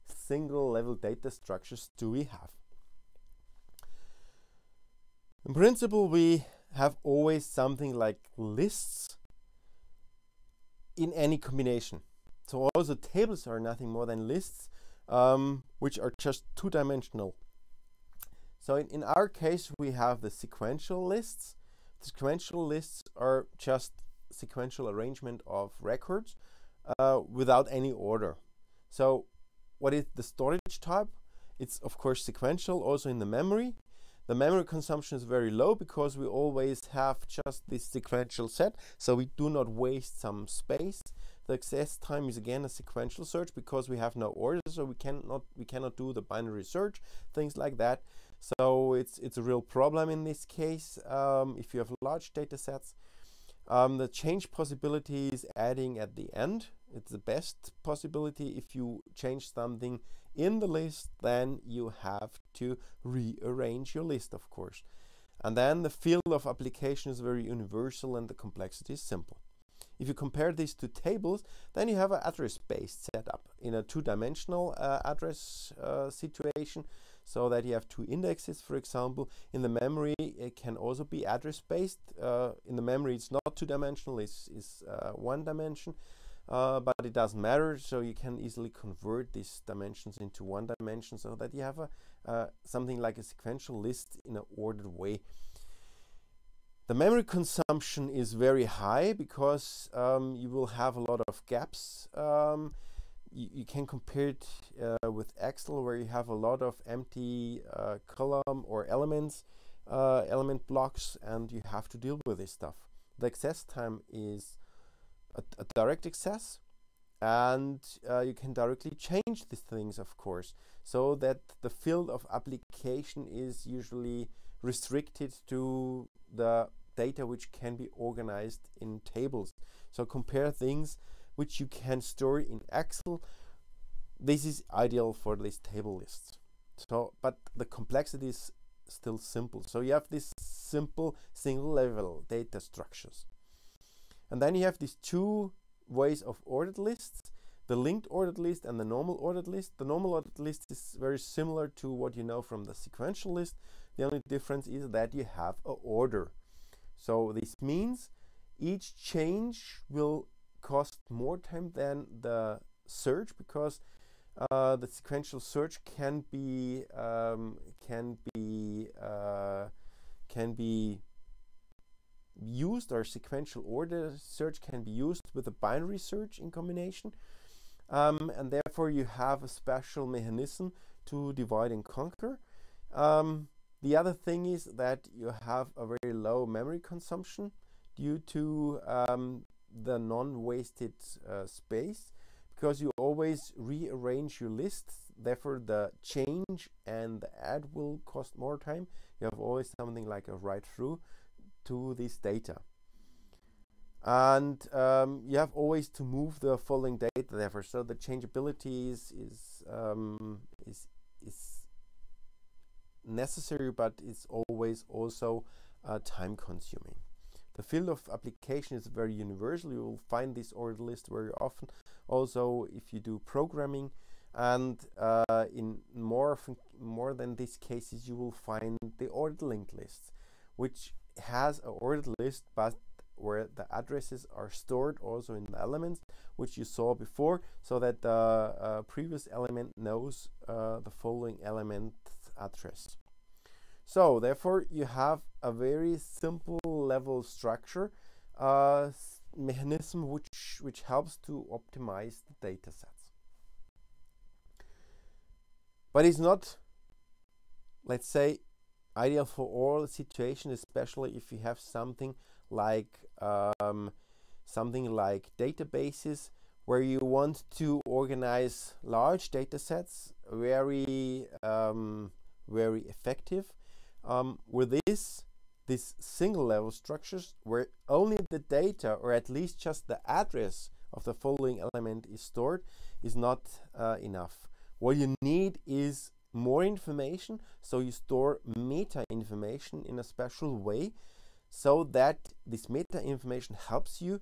single level data structures do we have? In principle, we have always something like lists in any combination. So also tables are nothing more than lists, which are just two-dimensional. So in our case, we have the sequential lists. The sequential lists are just sequential arrangement of records without any order. So what is the storage type? It's of course sequential, also in the memory. The memory consumption is very low because we always have just this sequential set, so we do not waste some space. The access time is again a sequential search because we have no order, so we cannot do the binary search, things like that. So it's a real problem in this case if you have large data sets. The change possibility is adding at the end. It's the best possibility. If you change something in the list, then you have to rearrange your list, of course. And then the field of application is very universal and the complexity is simple. If you compare these to tables, then you have an address-based setup in a two-dimensional address situation, so that you have two indexes, for example. In the memory, it can also be address-based. In the memory, it's not two-dimensional, it's one dimension. But it doesn't matter, so you can easily convert these dimensions into one dimension, so that you have something like a sequential list in an ordered way. The memory consumption is very high because you will have a lot of gaps. You can compare it with Excel, where you have a lot of empty column or elements, element blocks, and you have to deal with this stuff. The access time is a direct access, and you can directly change these things, of course, so that the field of application is usually restricted to the data which can be organized in tables. So compare things which you can store in Excel. This is ideal for these table lists. So, but the complexity is still simple. So you have these simple single level data structures. And then you have these two ways of ordered lists, the linked ordered list and the normal ordered list. The normal ordered list is very similar to what you know from the sequential list. The only difference is that you have an order. So this means each change will cost more time than the search, because the sequential search can be used, or sequential order search can be used with a binary search in combination, and therefore you have a special mechanism to divide and conquer. The other thing is that you have a very low memory consumption due to the non-wasted space, because you always rearrange your lists. Therefore, the change and the add will cost more time. You have always something like a write through to this data. And you have always to move the following data, therefore, so the changeability is necessary, but it's always also time consuming. The field of application is very universal. You will find this ordered list very often. Also, if you do programming, and in more than these cases, you will find the ordered linked lists, which has an ordered list, but where the addresses are stored also in the elements, which you saw before, so that the previous element knows the following element's address. So therefore, you have a very simple level structure mechanism which helps to optimize the data sets. But it's not, let's say, ideal for all situations, especially if you have something like databases where you want to organize large data sets very effective. With this single level structures where only the data, or at least just the address of the following element is stored, is not enough. What you need is more information, so you store meta information in a special way, so that this meta information helps you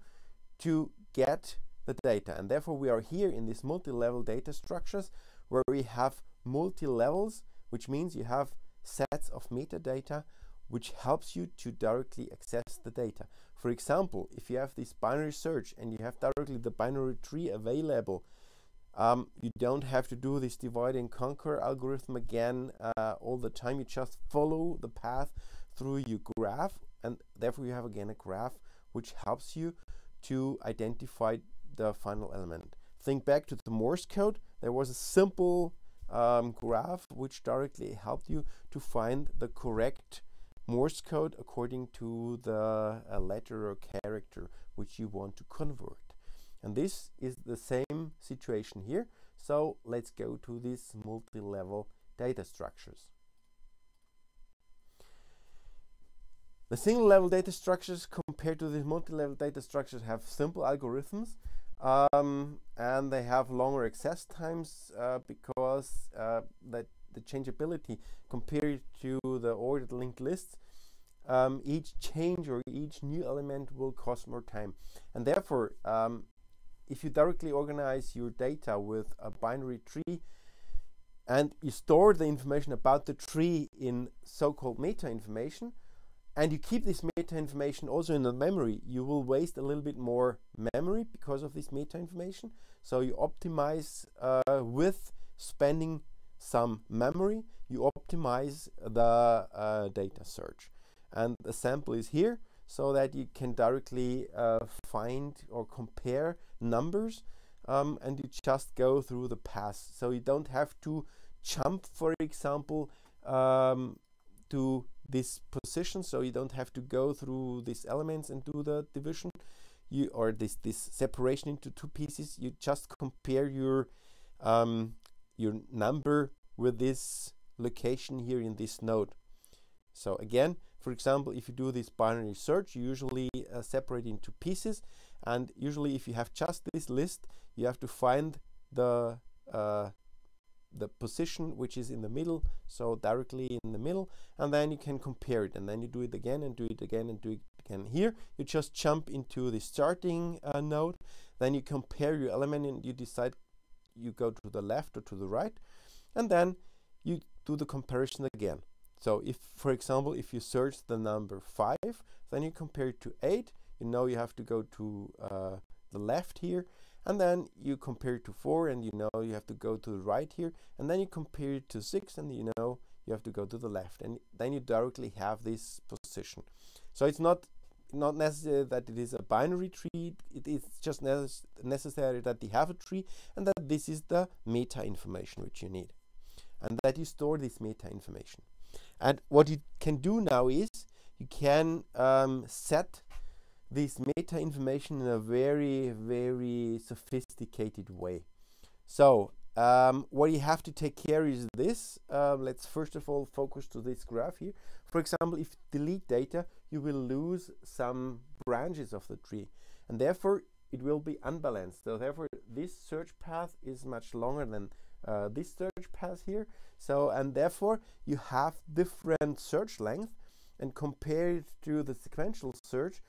to get the data. And therefore we are here in these multi-level data structures where we have multi-levels, which means you have sets of metadata which helps you to directly access the data. For example, if you have this binary search and you have directly the binary tree available, you don't have to do this divide and conquer algorithm again all the time. You just follow the path through your graph, and therefore you have again a graph which helps you to identify the final element. Think back to the Morse code. There was a simple graph which directly helped you to find the correct Morse code according to the letter or character which you want to convert. And this is the same situation here. So let's go to these multi-level data structures. The single level data structures compared to these multi-level data structures have simple algorithms, and they have longer access times because that the changeability compared to the ordered linked lists, each change or each new element will cost more time. And therefore, if you directly organize your data with a binary tree and you store the information about the tree in so-called meta information, and you keep this meta information also in the memory, you will waste a little bit more memory because of this meta information. So you optimize with spending some memory, you optimize the data search. And the sample is here so that you can directly find or compare numbers, and you just go through the path. So you don't have to jump, for example, to this position, so you don't have to go through these elements and do the division, or this separation into two pieces. You just compare your number with this location here in this node. So again, for example, if you do this binary search, you usually separate into pieces, and usually if you have just this list, you have to find the position which is in the middle, so directly in the middle, and then you can compare it, and then you do it again and do it again and do it again. Here you just jump into the starting node, then you compare your element and you decide you go to the left or to the right, and then you do the comparison again. So if, for example, if you search the number 5, then you compare it to 8, you know you have to go to the left here, and then you compare it to 4, and you know you have to go to the right here, and then you compare it to 6, and you know you have to go to the left, and then you directly have this position. So it's not necessary that it is a binary tree, it is just necessary that you have a tree, and that this is the meta information which you need, and that you store this meta information. And what you can do now is you can set this meta information in a very, very sophisticated way. So what you have to take care is this. Let's first of all focus to this graph here. For example, if you delete data, you will lose some branches of the tree, and therefore it will be unbalanced. So therefore this search path is much longer than this search path here. So, and therefore you have different search length, and compared to the sequential search,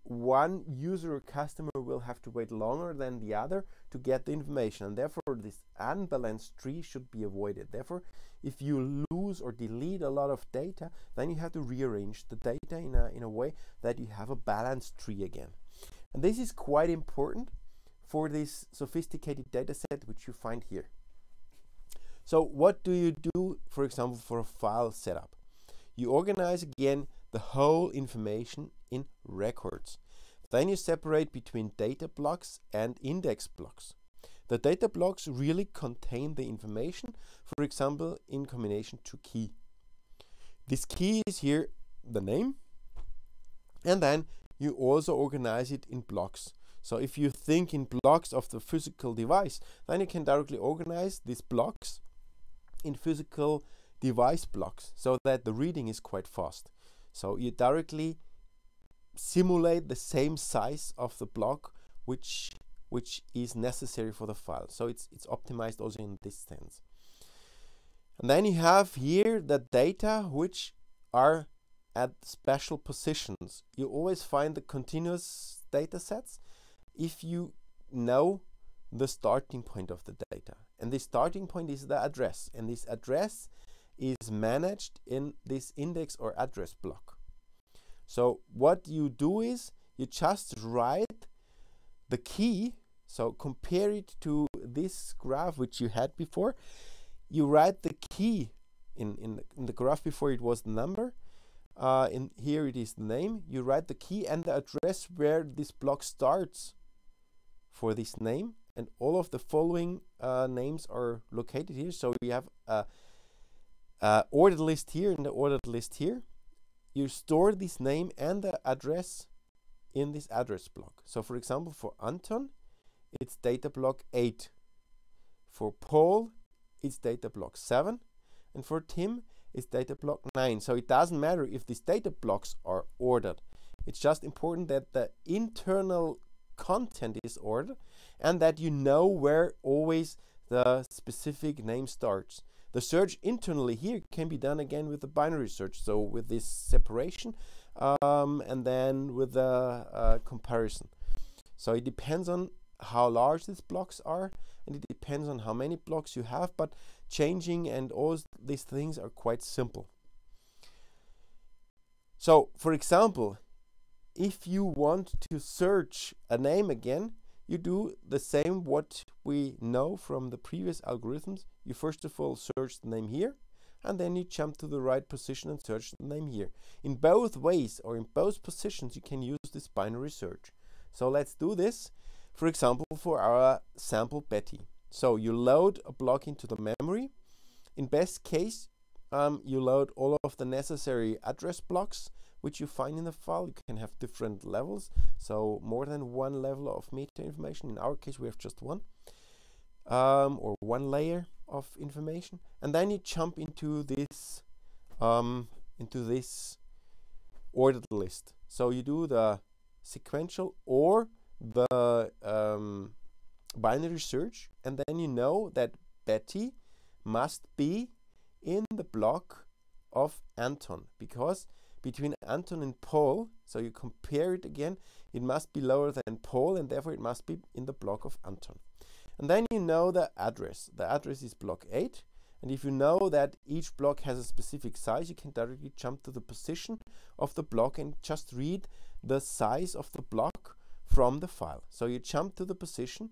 one user or customer will have to wait longer than the other to get the information, and therefore this unbalanced tree should be avoided. Therefore, if you lose or delete a lot of data, then you have to rearrange the data in a way that you have a balanced tree again. And this is quite important for this sophisticated data set which you find here. So what do you do, for example, for a file setup? You organize again the whole information in records. Then you separate between data blocks and index blocks. The data blocks really contain the information, for example, in combination to key. This key is here the name, and then you also organize it in blocks. So if you think in blocks of the physical device, then you can directly organize these blocks in physical device blocks so that the reading is quite fast. So you directly simulate the same size of the block which is necessary for the file. So it's optimized also in this sense. And then you have here the data which are at special positions. You always find the continuous data sets if you know the starting point of the data. And the starting point is the address. And this address is managed in this index or address block. So what you do is you just write the key. So compare it to this graph which you had before. You write the key in the graph before it was the number. In here it is the name. You write the key and the address where this block starts for this name, and all of the following names are located here. So we have a ordered list here and the ordered list here. You store this name and the address in this address block. So for example, for Anton, it's data block 8. For Paul, it's data block 7. And for Tim, it's data block 9. So it doesn't matter if these data blocks are ordered. It's just important that the internal content is ordered and that you know where always the specific name starts. The search internally here can be done again with the binary search, so with this separation and then with the comparison. So it depends on how large these blocks are, and it depends on how many blocks you have, but changing and all these things are quite simple. So for example, if you want to search a name again, you do the same what we know from the previous algorithms. You first of all search the name here, and then you jump to the right position and search the name here. In both ways or in both positions you can use this binary search. So let's do this, for example, for our sample Betty. So you load a block into the memory. In best case, you load all of the necessary address blocks which you find in the file. You can have different levels, so more than one level of meta information. In our case we have just one, or one layer of information, and then you jump into this ordered list. So you do the sequential or the binary search, and then you know that Betty must be in the block of Anton, because between Anton and Paul, so you compare it again, it must be lower than Paul, and therefore it must be in the block of Anton. And then you know the address. The address is block 8, and if you know that each block has a specific size, you can directly jump to the position of the block and just read the size of the block from the file. So you jump to the position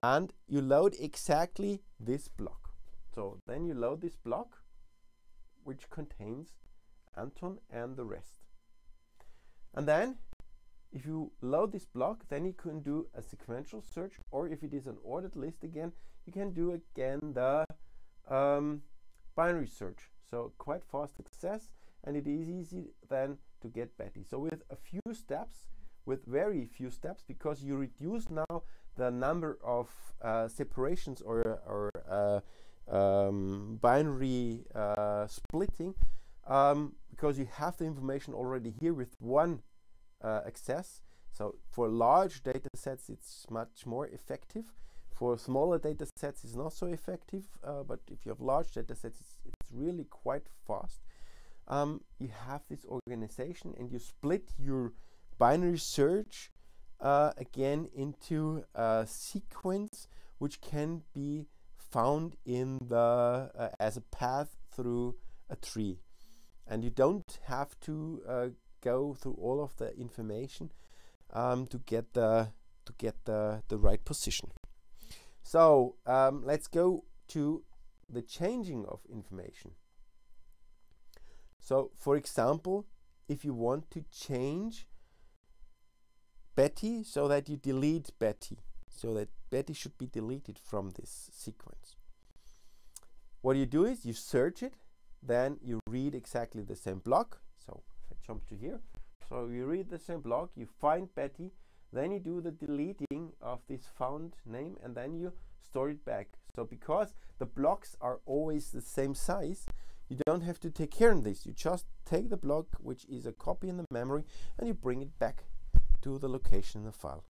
and you load exactly this block. So then you load this block which contains Anton and the rest. And then if you load this block, then you can do a sequential search, or if it is an ordered list again, you can do again the binary search. So quite fast access, and it is easy then to get Betty. So with a few steps, with very few steps, because you reduce now the number of separations or binary splitting, because you have the information already here with one access. So for large data sets it's much more effective. For smaller data sets it's not so effective, but if you have large data sets it's really quite fast. You have this organization and you split your binary search again into a sequence which can be found in the as a path through a tree, and you don't have to go through all of the information to get the right position. So let's go to the changing of information. So for example, if you want to change Betty so that you delete Betty, so that Betty should be deleted from this sequence, what you do is you search it, then you read exactly the same block. So if I jump to here, so you read the same block, you find Betty, then you do the deleting of this found name, and then you store it back. So because the blocks are always the same size, you don't have to take care of this. You just take the block, which is a copy in the memory, and you bring it back to the location in the file.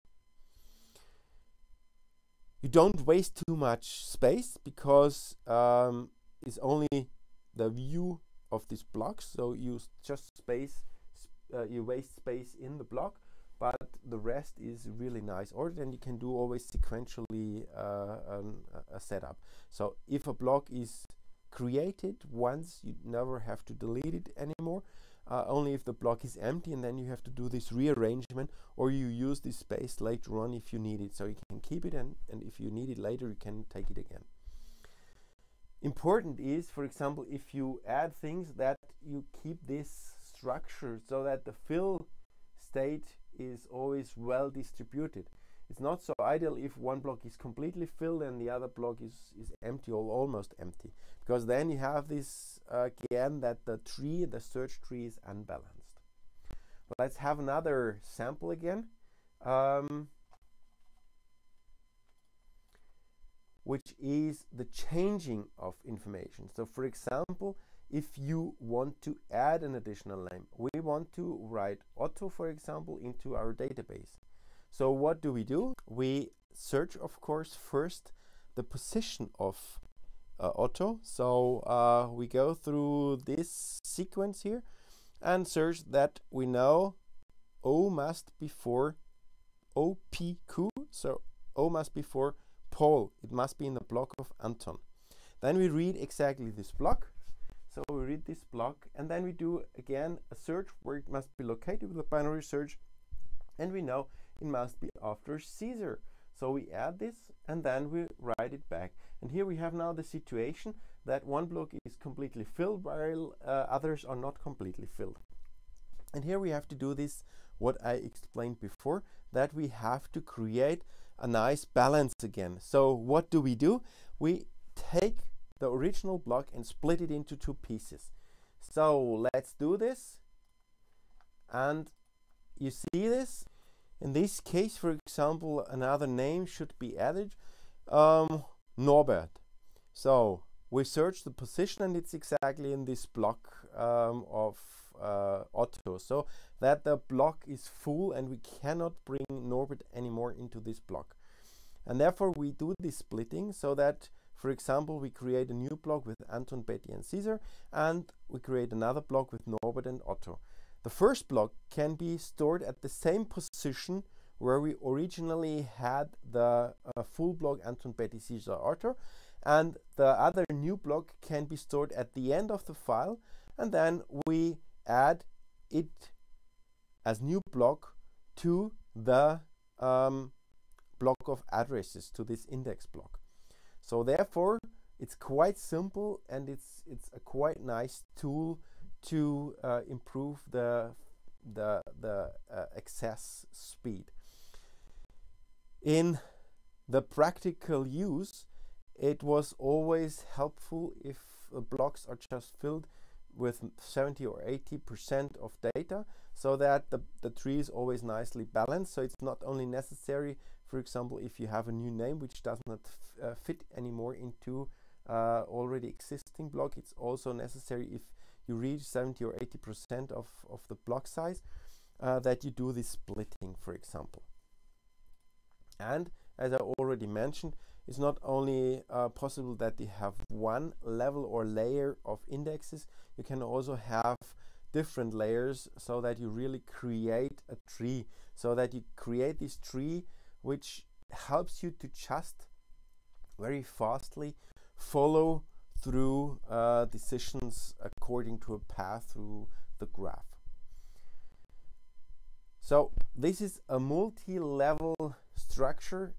You don't waste too much space because it's only the view of these blocks, so you just you waste space in the block, but the rest is really nice ordered, and you can do always sequentially a setup. So if a block is created once, you never have to delete it anymore, only if the block is empty, and then you have to do this rearrangement, or you use this space later on if you need it. So you can keep it, and if you need it later you can take it again. Important is, for example, if you add things, that you keep this structure so that the fill state is always well distributed. It's not so ideal if one block is completely filled and the other block is empty or almost empty, because then you have this again that the search tree is unbalanced. But let's have another sample again, which is the changing of information. So for example, if you want to add an additional name, we want to write Otto, for example, into our database. So what do? We search, of course, first the position of Otto. So we go through this sequence here and search that we know O must be for OPQ, so O must be for Paul. It must be in the block of Anton. Then we read exactly this block. So we read this block, and then we do again a search where it must be located with a binary search, and we know it must be after Caesar. So we add this and then we write it back. And here we have now the situation that one block is completely filled while others are not completely filled. And here we have to do this, what I explained before, that we have to create a nice balance again. So what do? We take the original block and split it into two pieces. So let's do this, and you see this. In this case, for example, another name should be added, Norbert. So we search the position, and it's exactly in this block of Otto, so that the block is full and we cannot bring Norbert anymore into this block. And therefore we do this splitting so that, for example, we create a new block with Anton, Betty and Caesar, and we create another block with Norbert and Otto. The first block can be stored at the same position where we originally had the full block Anton, Betty, Caesar, Otto, and the other new block can be stored at the end of the file, and then we add it as new block to the block of addresses, to this index block. So therefore it's quite simple, and it's a quite nice tool to improve the access speed. In the practical use, it was always helpful if the blocks are just filled with 70 or 80% of data, so that the tree is always nicely balanced. So it's not only necessary, for example, if you have a new name which does not fit anymore into already existing block, it's also necessary if you reach 70 or 80% of the block size, that you do this splitting, for example. And as I already mentioned, it's not only possible that you have one level or layer of indexes, you can also have different layers, so that you really create a tree, so that you create this tree which helps you to just very fastly follow through decisions according to a path through the graph. So this is a multi-level structure,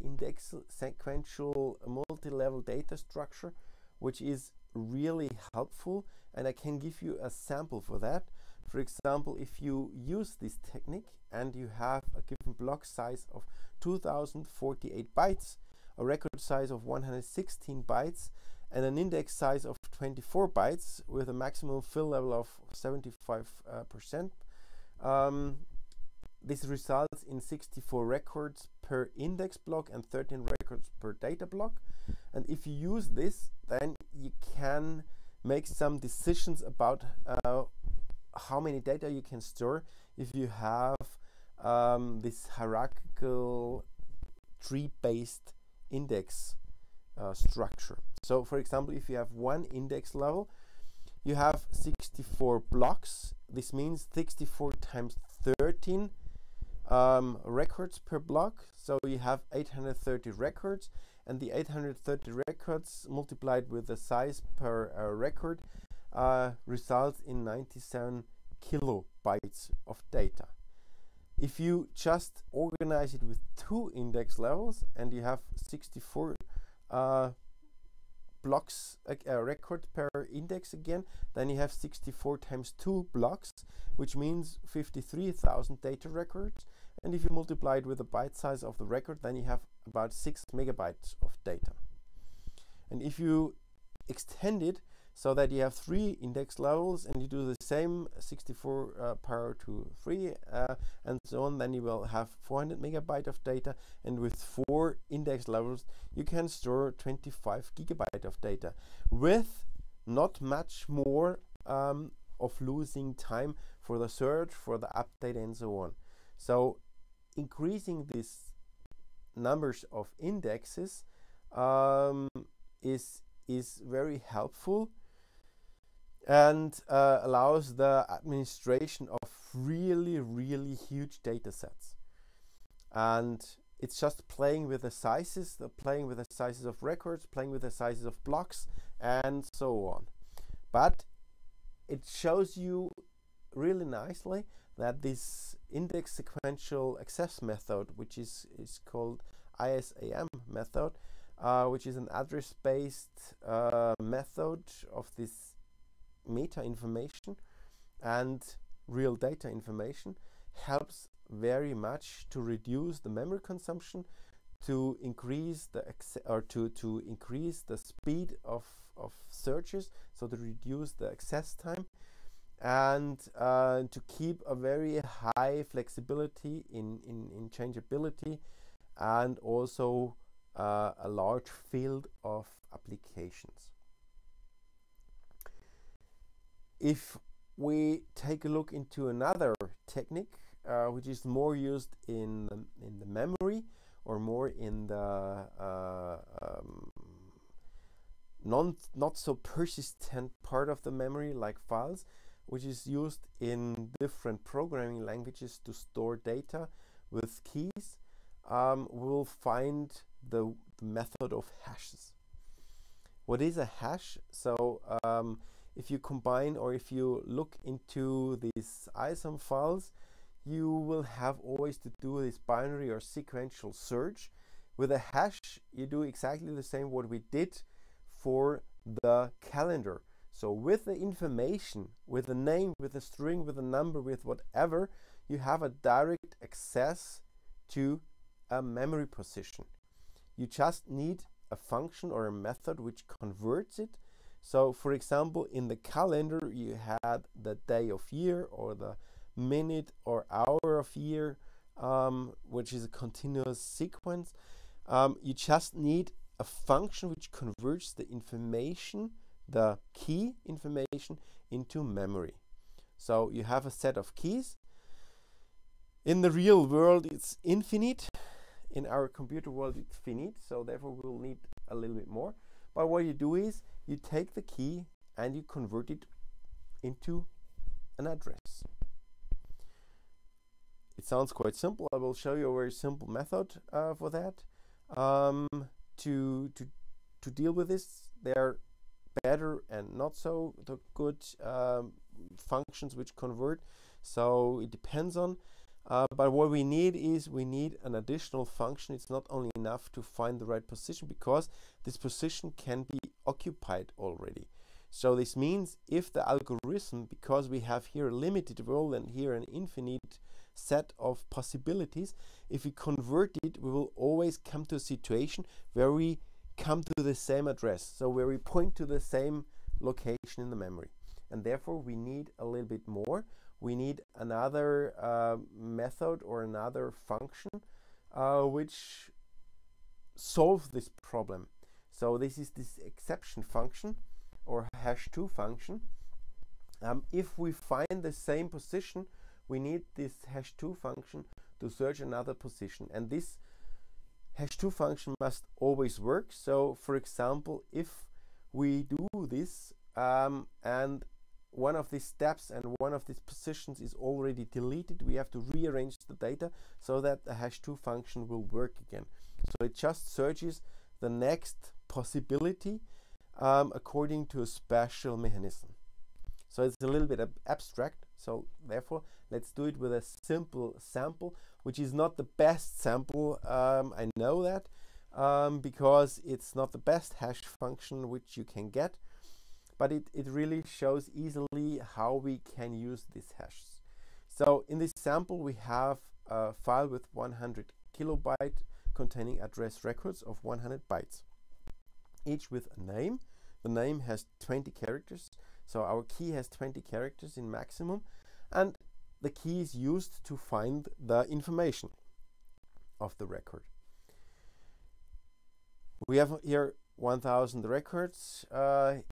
index sequential multi-level data structure, which is really helpful, and I can give you a sample for that. For example, if you use this technique and you have a given block size of 2048 bytes, a record size of 116 bytes, and an index size of 24 bytes with a maximum fill level of 75%, this results in 64 records per index block and 13 records per data block. And if you use this, then you can make some decisions about how many data you can store if you have this hierarchical tree-based index structure. So for example, if you have one index level, you have 64 blocks. This means 64 times 13 records per block, so you have 830 records, and the 830 records multiplied with the size per record results in 97 kilobytes of data. If you just organize it with two index levels and you have 64 blocks record per index again, then you have 64 times 2 blocks, which means 53,000 data records. And if you multiply it with the byte size of the record, then you have about 6 megabytes of data. And if you extend it so that you have 3 index levels and you do the same 64 power to 3 and so on, then you will have 400 megabyte of data, and with 4 index levels you can store 25 gigabyte of data with not much more of losing time for the search, for the update and so on. So increasing these numbers of indexes is very helpful and allows the administration of really huge data sets. And it's just playing with the sizes, playing with the sizes of records, playing with the sizes of blocks and so on. But it shows you really nicely that this Index Sequential Access method, which is called ISAM method, which is an address-based method of this meta information and real data information, helps very much to reduce the memory consumption, to increase the to increase the speed of searches, so to reduce the access time, and to keep a very high flexibility in changeability, and also a large field of applications. If we take a look into another technique, which is more used in the memory, or more in the not so persistent part of the memory, like files, which is used in different programming languages to store data with keys, we'll find the method of hashes. What is a hash? So if you combine, or if you look into these ISAM files, you will have always to do this binary or sequential search. With a hash, you do exactly the same what we did for the calendar. So with the information, with the name, with the string, with the number, with whatever, you have a direct access to a memory position. You just need a function or a method which converts it, So for example, in the calendar you had the day of year or the minute or hour of year, which is a continuous sequence. You just need a function which converts the information, the key information, into memory. So you have a set of keys. In the real world it's infinite. In our computer world it's finite, so therefore we'll need a little bit more. But what you do is you take the key and you convert it into an address. It sounds quite simple. I will show you a very simple method for that. To deal with this, there are better and not so good functions which convert. So it depends on. But what we need is we need an additional function. It's not only enough to find the right position, because this position can be occupied already. So this means if the algorithm, because we have here a limited world and here an infinite set of possibilities, if we convert it, we will always come to a situation where we come to the same address, so where we point to the same location in the memory. And therefore we need a little bit more. We need another method or another function which solves this problem. So this is this exception function or #2 function. If we find the same position, we need this #2 function to search another position, and this #2 function must always work. So for example, if we do this and one of these steps and one of these positions is already deleted, we have to rearrange the data so that the #2 function will work again. So it just searches the next possibility according to a special mechanism. So it's a little bit abstract, so therefore let's do it with a simple sample, which is not the best sample. I know that because it's not the best hash function which you can get, but it really shows easily how we can use these hashes. So in this sample we have a file with 100 kilobyte containing address records of 100 bytes, each with a name. The name has 20 characters, so our key has 20 characters in maximum, and the key is used to find the information of the record. We have here 1000 records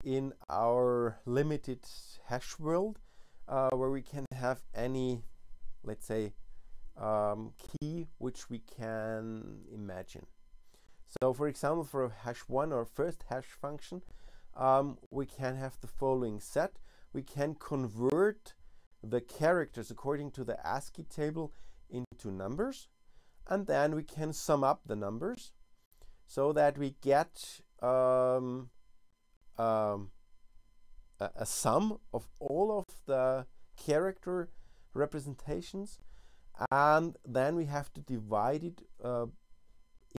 in our limited hash world, where we can have any, let's say, key which we can imagine. So for example, for a #1 or first hash function, we can have the following set. We can convert the characters according to the ASCII table into numbers, and then we can sum up the numbers so that we get a sum of all of the character representations, and then we have to divide it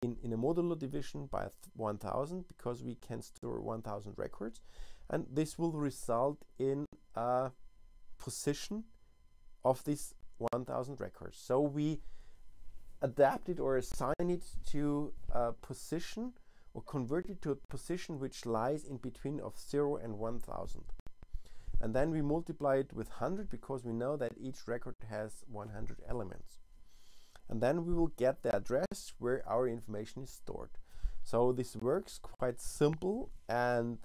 in a modulo division by 1000, because we can store 1000 records, and this will result in a position of these 1000 records. So we adapt it or assign it to a position, or convert it to a position which lies in between of 0 and 1000. And then we multiply it with 100, because we know that each record has 100 elements. And then we will get the address where our information is stored. So this works quite simple, and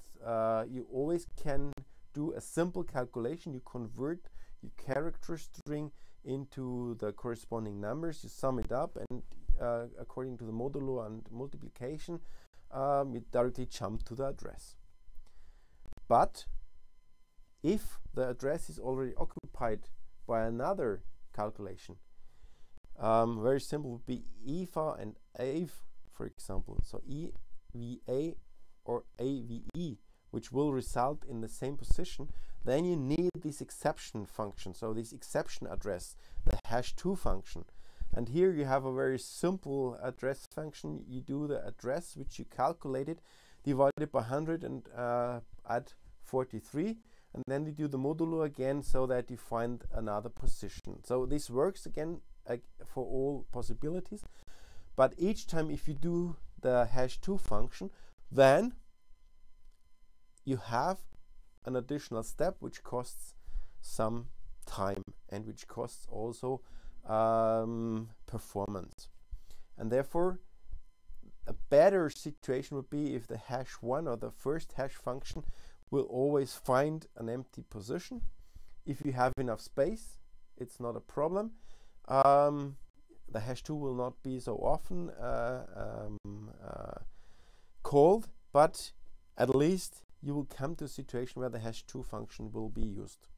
you always can do a simple calculation. You convert your character string into the corresponding numbers, you sum it up, and according to the modulo and multiplication, you directly jump to the address. But if the address is already occupied by another calculation, very simple would be EVA and AVE, for example. So EVA or AVE, which will result in the same position. Then you need this exception function, so this exception address, the #2 function. And here you have a very simple address function. You do the address which you calculated, divided by 100 and add 43. And then you do the modulo again so that you find another position. So this works again for all possibilities. But each time if you do the #2 function, then you have an additional step which costs some time and which costs also performance. And therefore, a better situation would be if the hash1 or the first hash function will always find an empty position. If you have enough space, it's not a problem. The hash2 will not be so often called, but at least you will come to a situation where the hash2 function will be used.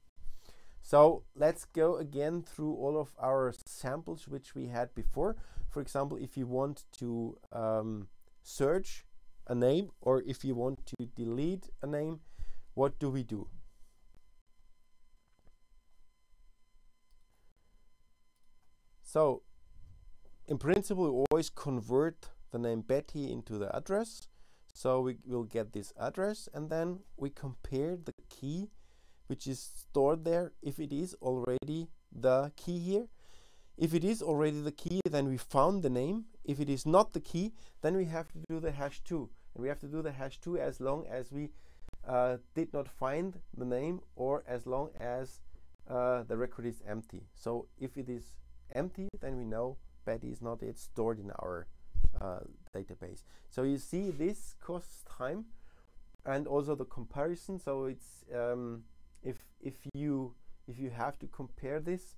So let's go again through all of our samples which we had before. For example, if you want to search a name, or if you want to delete a name, what do we do? So in principle, we always convert the name Betty into the address. So we will get this address, and then we compare the key which is stored there, if it is already the key here. If it is already the key, then we found the name. If it is not the key, then we have to do the hash2. And we have to do the hash2 as long as we did not find the name, or as long as the record is empty. So if it is empty, then we know Betty is not yet stored in our database. So you see, this costs time, and also the comparison. So it's if you have to compare this,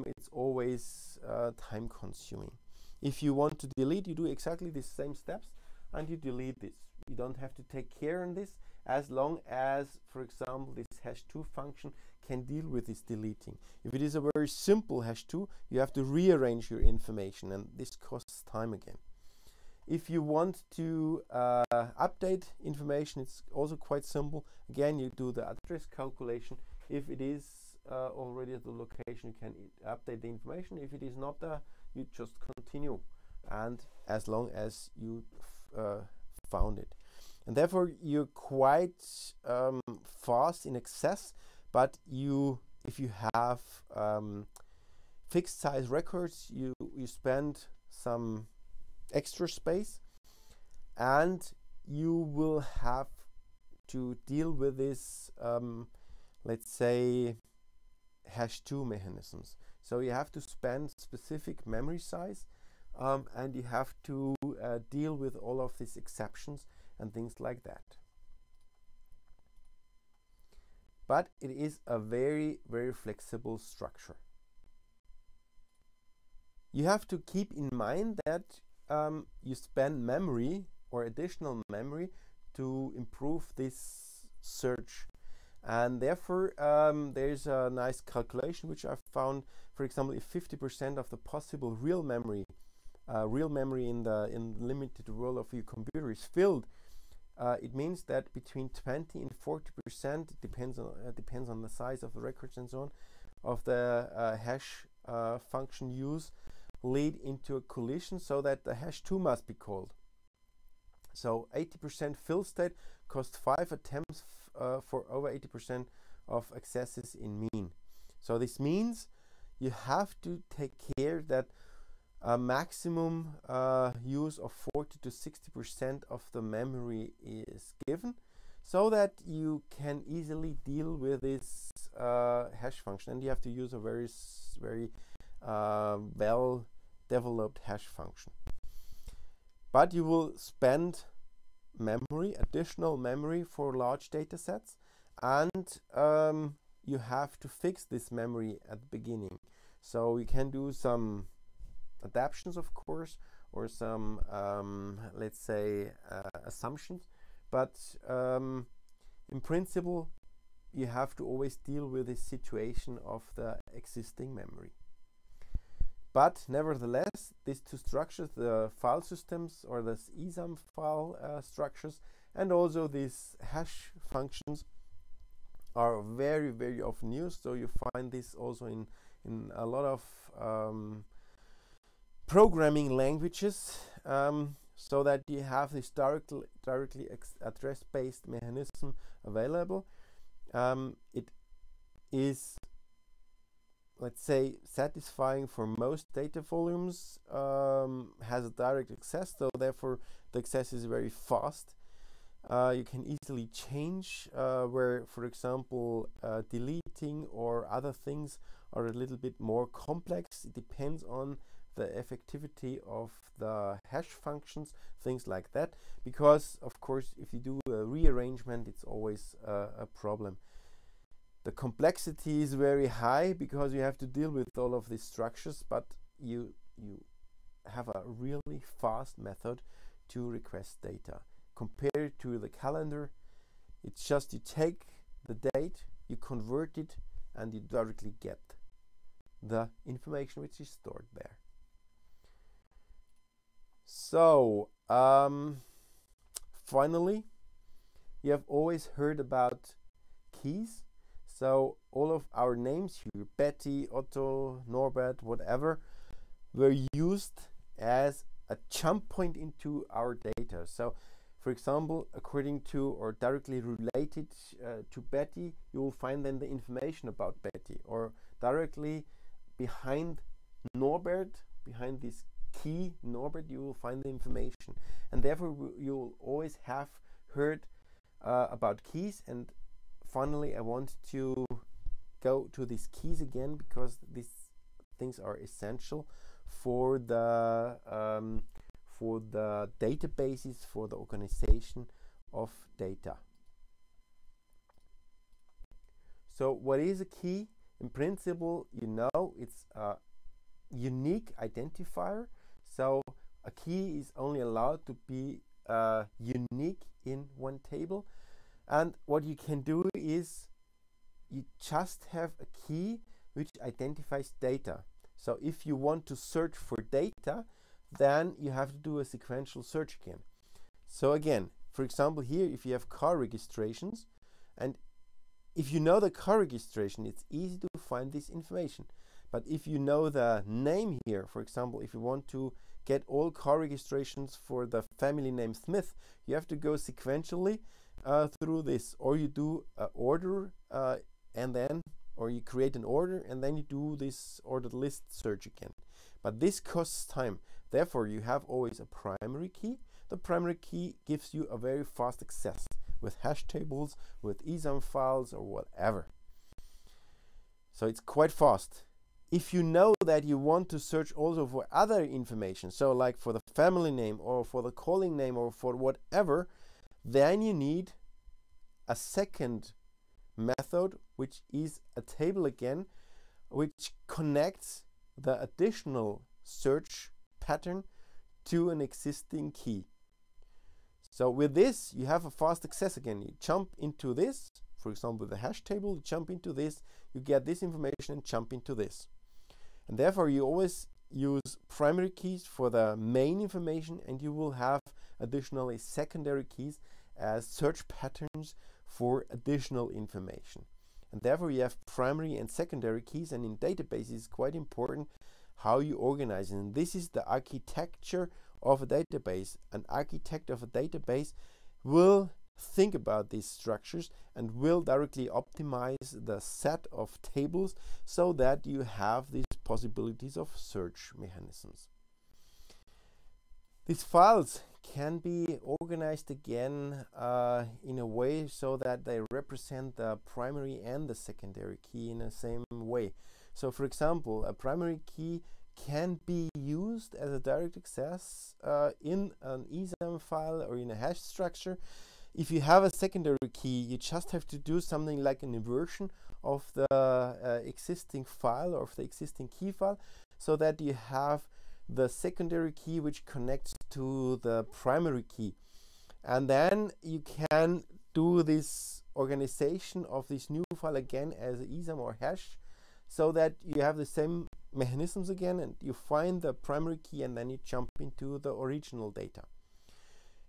it's always time consuming. If you want to delete, you do exactly the same steps and you delete this. You don't have to take care on this, as long as, for example, this hash2 function can deal with this deleting. If it is a very simple hash2, you have to rearrange your information, and this costs time again. If you want to update information, it's also quite simple. Again, you do the address calculation. If it is already at the location, you can update the information. If it is not there, you just continue, and as long as you found it. And therefore, you're quite fast in access, but if you have fixed size records, you spend some extra space, and you will have to deal with this let's say hash2 mechanisms. So you have to spend specific memory size, and you have to deal with all of these exceptions and things like that. But it is a very, very flexible structure. You have to keep in mind that you spend memory or additional memory to improve this search, and therefore there's a nice calculation which I've found. For example, if 50% of the possible real memory in the limited world of your computer is filled, it means that between 20 and 40%, depends on the size of the records and so on, of the hash function use lead into a collision, so that the hash2 must be called. So 80% fill state costs 5 attempts for over 80% of accesses in mean. So this means you have to take care that a maximum use of 40 to 60% of the memory is given, so that you can easily deal with this hash function. And you have to use a very well developed hash function. But you will spend memory, additional memory for large data sets, and you have to fix this memory at the beginning. So you can do some adaptations, of course, or some let's say assumptions, but in principle you have to always deal with the situation of the existing memory. But nevertheless, these two structures, the file systems or the ESAM file structures, and also these hash functions, are very, very often used. So you find this also in a lot of programming languages, so that you have this directly address-based mechanism available. It is, let's say, satisfying for most data volumes, has a direct access, so therefore the access is very fast. You can easily change where, for example, deleting or other things are a little bit more complex. It depends on the effectivity of the hash functions, things like that, because of course if you do a rearrangement, it's always a problem. The complexity is very high because you have to deal with all of these structures, but you have a really fast method to request data. Compared to the calendar, it's just you take the date, you convert it, and you directly get the information which is stored there. So finally, you have always heard about keys. So all of our names here, Betty, Otto, Norbert, whatever, were used as a jump point into our data. So for example, according to or directly related to Betty, you will find then the information about Betty, or directly behind Norbert, behind this key Norbert, you will find the information. And therefore you will always have heard about keys. And finally, I want to go to these keys again, because these things are essential for the databases, for the organization of data. So what is a key? In principle, you know, it's a unique identifier. So a key is only allowed to be unique in one table. And what you can do is you just have a key which identifies data. So if you want to search for data, then you have to do a sequential search again. So again, for example, here, if you have car registrations, and if you know the car registration, it's easy to find this information. But if you know the name here, for example, if you want to get all car registrations for the family name Smith, you have to go sequentially through this, or you do an order and then, or you create an order and then you do this ordered list search again. But this costs time. Therefore, you have always a primary key. The primary key gives you a very fast access with hash tables, with ESAM files, or whatever. So it's quite fast. If you know that you want to search also for other information, so like for the family name or for the calling name or for whatever, then you need a second method, which is a table again, which connects the additional search pattern to an existing key. So with this, you have a fast access again. You jump into this, for example, the hash table, you jump into this, you get this information and jump into this. And therefore, you always use primary keys for the main information, and you will have additionally secondary keys as search patterns for additional information. And therefore, you have primary and secondary keys, and in databases, it's quite important how you organize it. And this is the architecture of a database. An architect of a database will think about these structures and will directly optimize the set of tables so that you have these possibilities of search mechanisms. These files can be organized again in a way so that they represent the primary and the secondary key in the same way. So for example, a primary key can be used as a direct access in an ESAM file or in a hash structure. If you have a secondary key, you just have to do something like an inversion of the existing file or of the existing key file, so that you have the secondary key which connects to the primary key. And then you can do this organization of this new file again as ESAM or hash, so that you have the same mechanisms again, and you find the primary key and then you jump into the original data.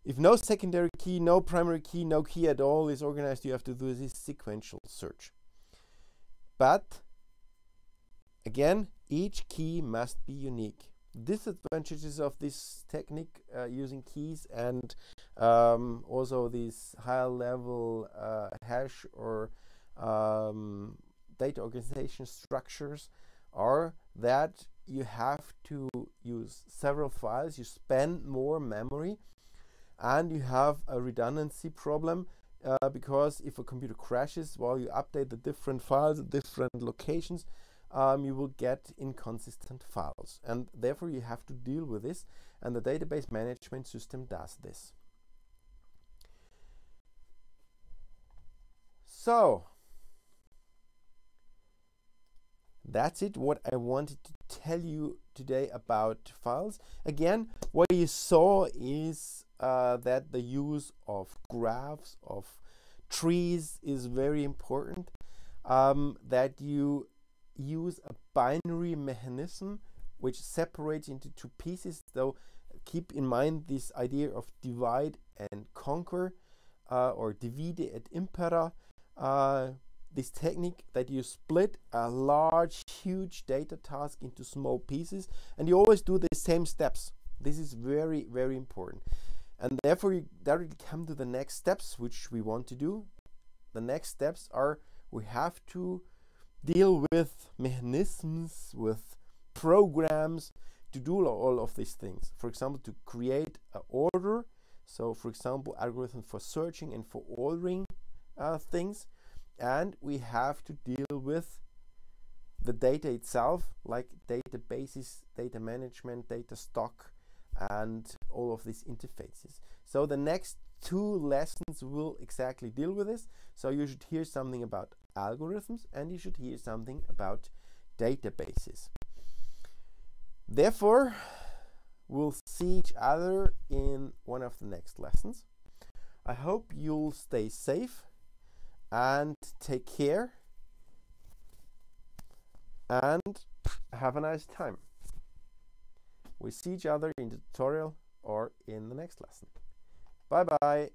If no secondary key, no primary key, no key at all is organized, you have to do this sequential search. But again, each key must be unique. Disadvantages of this technique using keys and also these higher level hash or data organization structures are that you have to use several files, you spend more memory, and you have a redundancy problem because if a computer crashes while you update the different files at different locations, you will get inconsistent files, and therefore you have to deal with this, and the database management system does this. So that's it, what I wanted to tell you today about files. Again, what you saw is that the use of graphs, of trees is very important, that you use a binary mechanism which separates into two pieces. So keep in mind this idea of divide and conquer, or divide et impera, this technique that you split a large, huge data task into small pieces, and you always do the same steps. This is very, very important. And therefore you directly come to the next steps, which we want to do. The next steps are, we have to deal with mechanisms, with programs to do all of these things. For example, to create an order. So for example, algorithms for searching and for ordering things. And we have to deal with the data itself, like databases, data management, data stock, and all of these interfaces. So the next two lessons will exactly deal with this. So you should hear something about algorithms, and you should hear something about databases. Therefore, we'll see each other in one of the next lessons. I hope you'll stay safe and take care, and have a nice time. We see each other in the tutorial or in the next lesson. Bye bye.